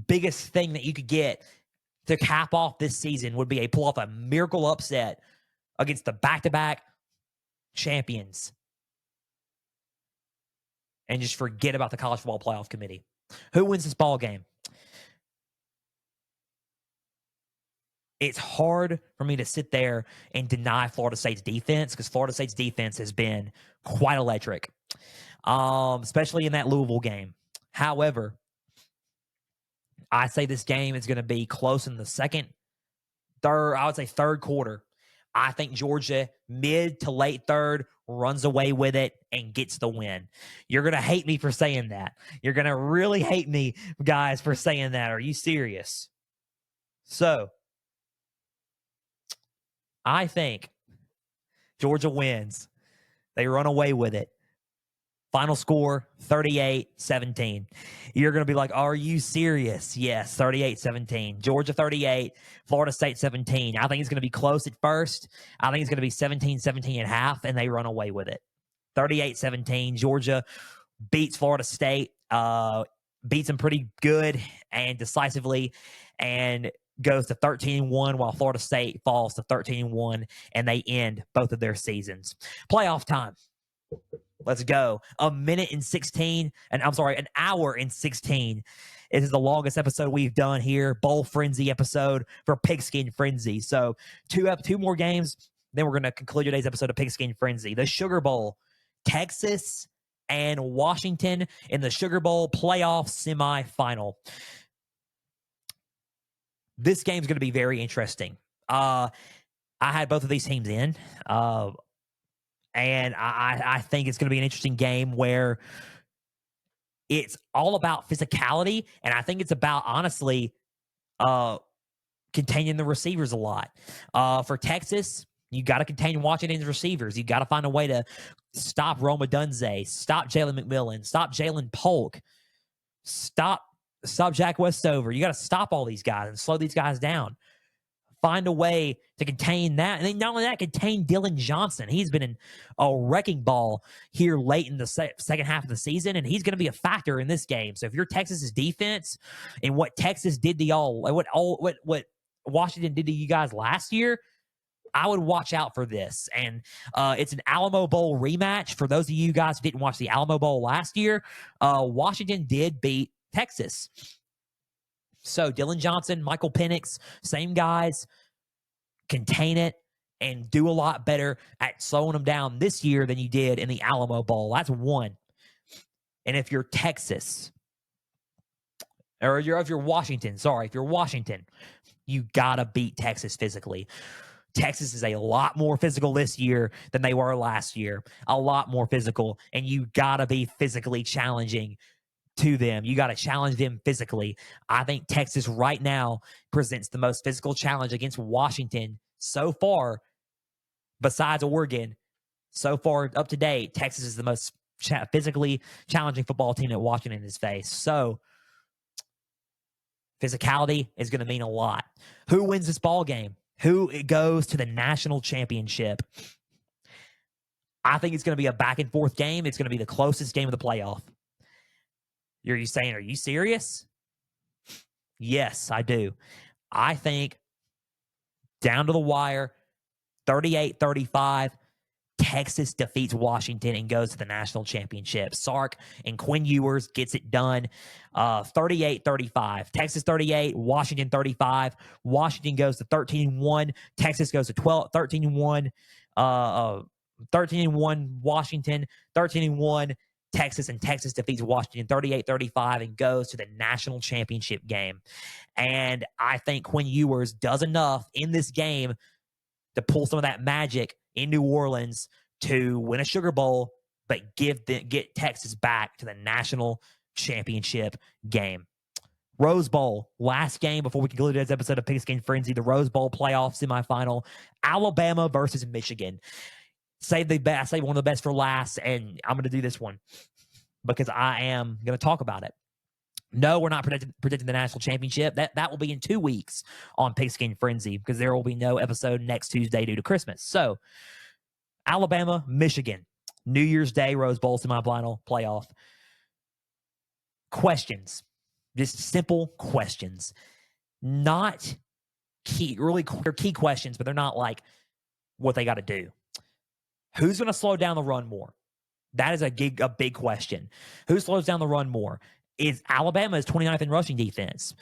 thing that you could get to cap off this season would be a pull off a miracle upset against the back-to-back champions. And just forget about the College Football Playoff Committee. Who wins this ball game? It's hard for me to sit there and deny Florida State's defense, because Florida State's defense has been quite electric, especially in that Louisville game. However, I say this game is going to be close in the third quarter. I think Georgia, mid to late third, runs away with it and gets the win. You're going to hate me for saying that. You're going to really hate me, guys, for saying that. Are you serious? So, I think Georgia wins. They run away with it. Final score, 38-17. You're going to be like, are you serious? Yes, 38-17. Georgia 38, Florida State 17. I think it's going to be close at first. I think it's going to be 17-17 and a half, and they run away with it. 38-17. Georgia beats Florida State, beats them pretty good and decisively, and goes to 13-1, while Florida State falls to 13-1, and they end both of their seasons. Playoff time. Let's go. An hour and 16. It is the longest episode we've done here. Bowl Frenzy episode for Pigskin Frenzy. So two more games, then we're going to conclude today's episode of Pigskin Frenzy. The Sugar Bowl, Texas and Washington in the Sugar Bowl playoff semifinal. This game's going to be very interesting. I had both of these teams in. And I think it's going to be an interesting game where it's all about physicality. And I think it's about, honestly, containing the receivers a lot. For Texas, you got to contain Washington's receivers. You got to find a way to stop Roma Dunze, stop Jalen McMillan, stop Jalen Polk, stop Jack Westover. You got to stop all these guys and slow these guys down. Find a way to contain that. And then not only that, contain Dylan Johnson. He's been in a wrecking ball here late in the second half of the season, and he's going to be a factor in this game. So if you're Texas's defense and what Texas did to y'all, what Washington did to you guys last year, I would watch out for this. And it's an Alamo Bowl rematch. For those of you guys who didn't watch the Alamo Bowl last year, Washington did beat Texas. So Dylan Johnson, Michael Penix, same guys, contain it and do a lot better at slowing them down this year than you did in the Alamo Bowl. That's one. And if you're Texas, or if you're Washington, you got to beat Texas physically. Texas is a lot more physical this year than they were last year. A lot more physical. And you got to be physically challenging to them. You got to challenge them physically. I think Texas right now presents the most physical challenge against Washington so far, besides Oregon. So far up to date, Texas is the most physically challenging football team that Washington has faced. So physicality is going to mean a lot. Who wins this ball game? Who goes to the national championship? I think it's going to be a back and forth game. It's going to be the closest game of the playoff. Are you saying, are you serious? Yes, I do. I think down to the wire, 38-35, Texas defeats Washington and goes to the national championship. Sark and Quinn Ewers gets it done. 38-35. Texas 38, Washington 35. Washington goes to 13-1. Texas goes to 13-1. 13-1 Washington, 13-1 Texas, and Texas defeats Washington 38-35 and goes to the national championship game. And I think Quinn Ewers does enough in this game to pull some of that magic in New Orleans to win a Sugar Bowl, but get Texas back to the national championship game. Rose Bowl, last game before we conclude today's episode of Pigskin Frenzy, the Rose Bowl playoff semifinal, Alabama versus Michigan. Save one of the best for last, and I'm going to do this one because I am going to talk about it. No, we're not predicting the national championship. That will be in 2 weeks on Pigskin Frenzy because there will be no episode next Tuesday due to Christmas. So, Alabama, Michigan, New Year's Day, Rose Bowl semifinal playoff. Questions, just simple questions, not key. Really, they're key questions, but they're not like what they got to do. Who's going to slow down the run more? That is a big question. Who slows down the run more? Alabama is 29th in rushing defense.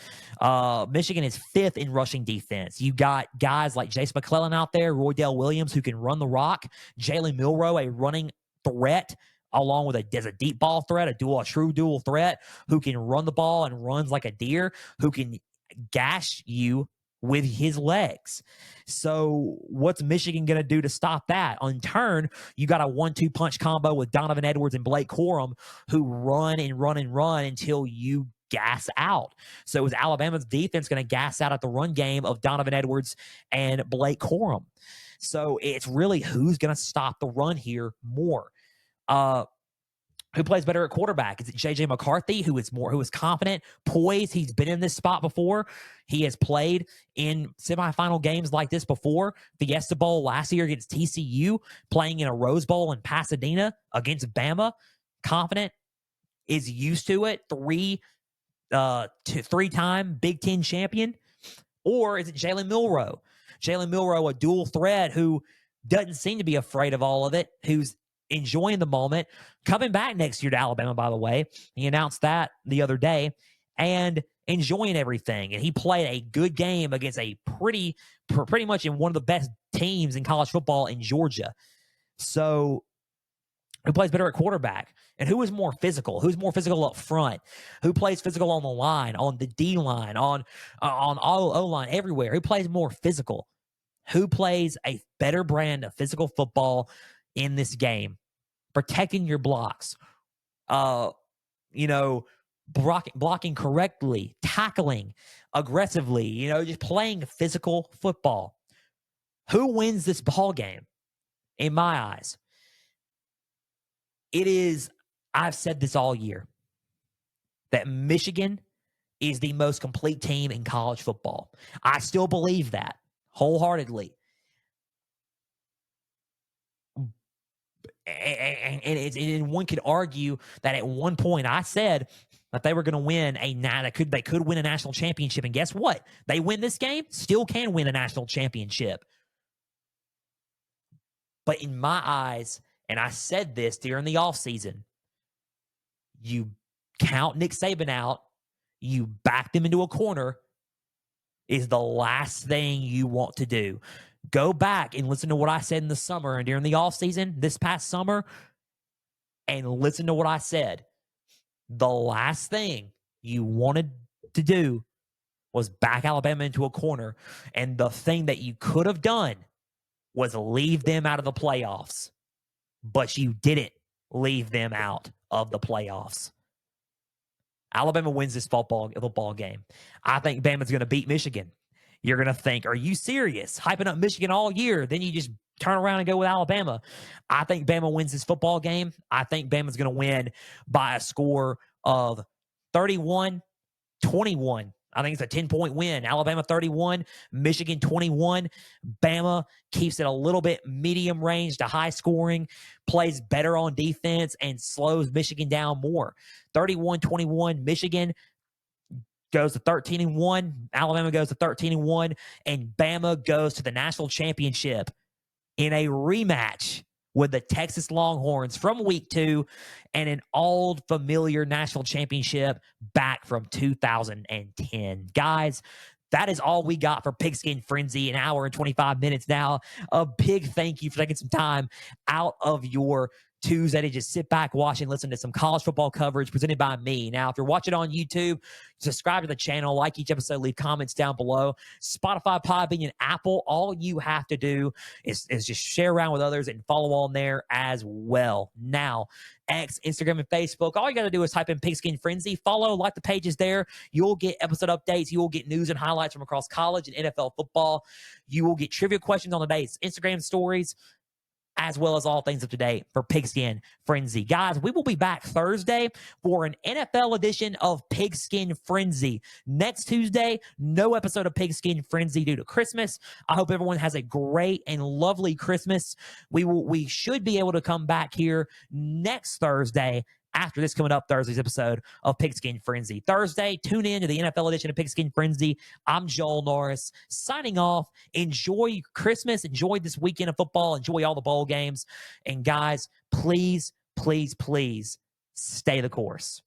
Michigan is 5th in rushing defense. You got guys like Jace McClellan out there, Roydell Williams, who can run the rock, Jalen Milroe, a running threat, along with a deep ball threat, a true dual threat, who can run the ball and runs like a deer, who can gash you with his legs. So what's Michigan going to do to stop that? In turn, you got a 1-2 punch combo with Donovan Edwards and Blake Corum who run and run and run until you gas out. So is Alabama's defense going to gas out at the run game of Donovan Edwards and Blake Corum? So it's really who's going to stop the run here more. Who plays better at quarterback? Is it J.J. McCarthy, who is confident, poised? He's been in this spot before. He has played in semifinal games like this before. Fiesta Bowl last year against TCU, playing in a Rose Bowl in Pasadena against Bama. Confident, is used to it. Three-time Big Ten champion. Or is it Jalen Milroe? Jalen Milroe, a dual threat who doesn't seem to be afraid of all of it, who's enjoying the moment, coming back next year to Alabama, by the way. He announced that the other day, and enjoying everything. And he played a good game against a pretty much in one of the best teams in college football in Georgia. So who plays better at quarterback? And who is more physical? Who's more physical up front? Who plays physical on the line, on the D line, on O-line, everywhere? Who plays more physical? Who plays a better brand of physical football in this game? Protecting your blocks, blocking correctly, tackling aggressively, just playing physical football. Who wins this ball game? In my eyes, it is, I've said this all year, that Michigan is the most complete team in college football. I still believe that wholeheartedly. And one could argue that at one point I said that they were going to win they could win a national championship, and guess what? They win this game, still can win a national championship. But in my eyes, and I said this during the offseason, you count Nick Saban out, you back them into a corner, is the last thing you want to do. Go back and listen to what I said in the summer and during the offseason this past summer, and listen to what I said. The last thing you wanted to do was back Alabama into a corner. And the thing that you could have done was leave them out of the playoffs, but you didn't leave them out of the playoffs. Alabama wins this football game. I think Bama's going to beat Michigan. You're going to think, are you serious? Hyping up Michigan all year, then you just turn around and go with Alabama. I think Bama wins this football game. I think Bama's going to win by a score of 31-21. I think it's a 10-point win. Alabama 31, Michigan 21. Bama keeps it a little bit medium range to high scoring, plays better on defense, and slows Michigan down more. 31-21, Michigan goes to 13-1. Alabama goes to 13-1, and Bama goes to the national championship in a rematch with the Texas Longhorns from week 2 and an old familiar national championship back from 2010. Guys, that is all we got for Pigskin Frenzy, an hour and 25 minutes now. A big thank you for taking some time out of your Tuesday to just sit back, watch, and listen to some college football coverage presented by me. Now, if you're watching on YouTube, subscribe to the channel, like each episode, leave comments down below. Spotify, Podbean, and Apple, all you have to do is just share around with others and follow on there as well. Now, X, Instagram, and Facebook, all you got to do is type in Pigskin Frenzy, follow, like the pages there. You'll get episode updates. You will get news and highlights from across college and NFL football. You will get trivia questions on the day's Instagram stories, as well as all things up to date for Pigskin Frenzy. Guys, we will be back Thursday for an NFL edition of Pigskin Frenzy. Next Tuesday, no episode of Pigskin Frenzy due to Christmas. I hope everyone has a great and lovely Christmas. We should be able to come back here next Thursday after this coming up Thursday's episode of Pigskin Frenzy. Thursday, tune in to the NFL edition of Pigskin Frenzy. I'm Joel Norris, signing off. Enjoy Christmas. Enjoy this weekend of football. Enjoy all the bowl games. And guys, please, please, please stay the course.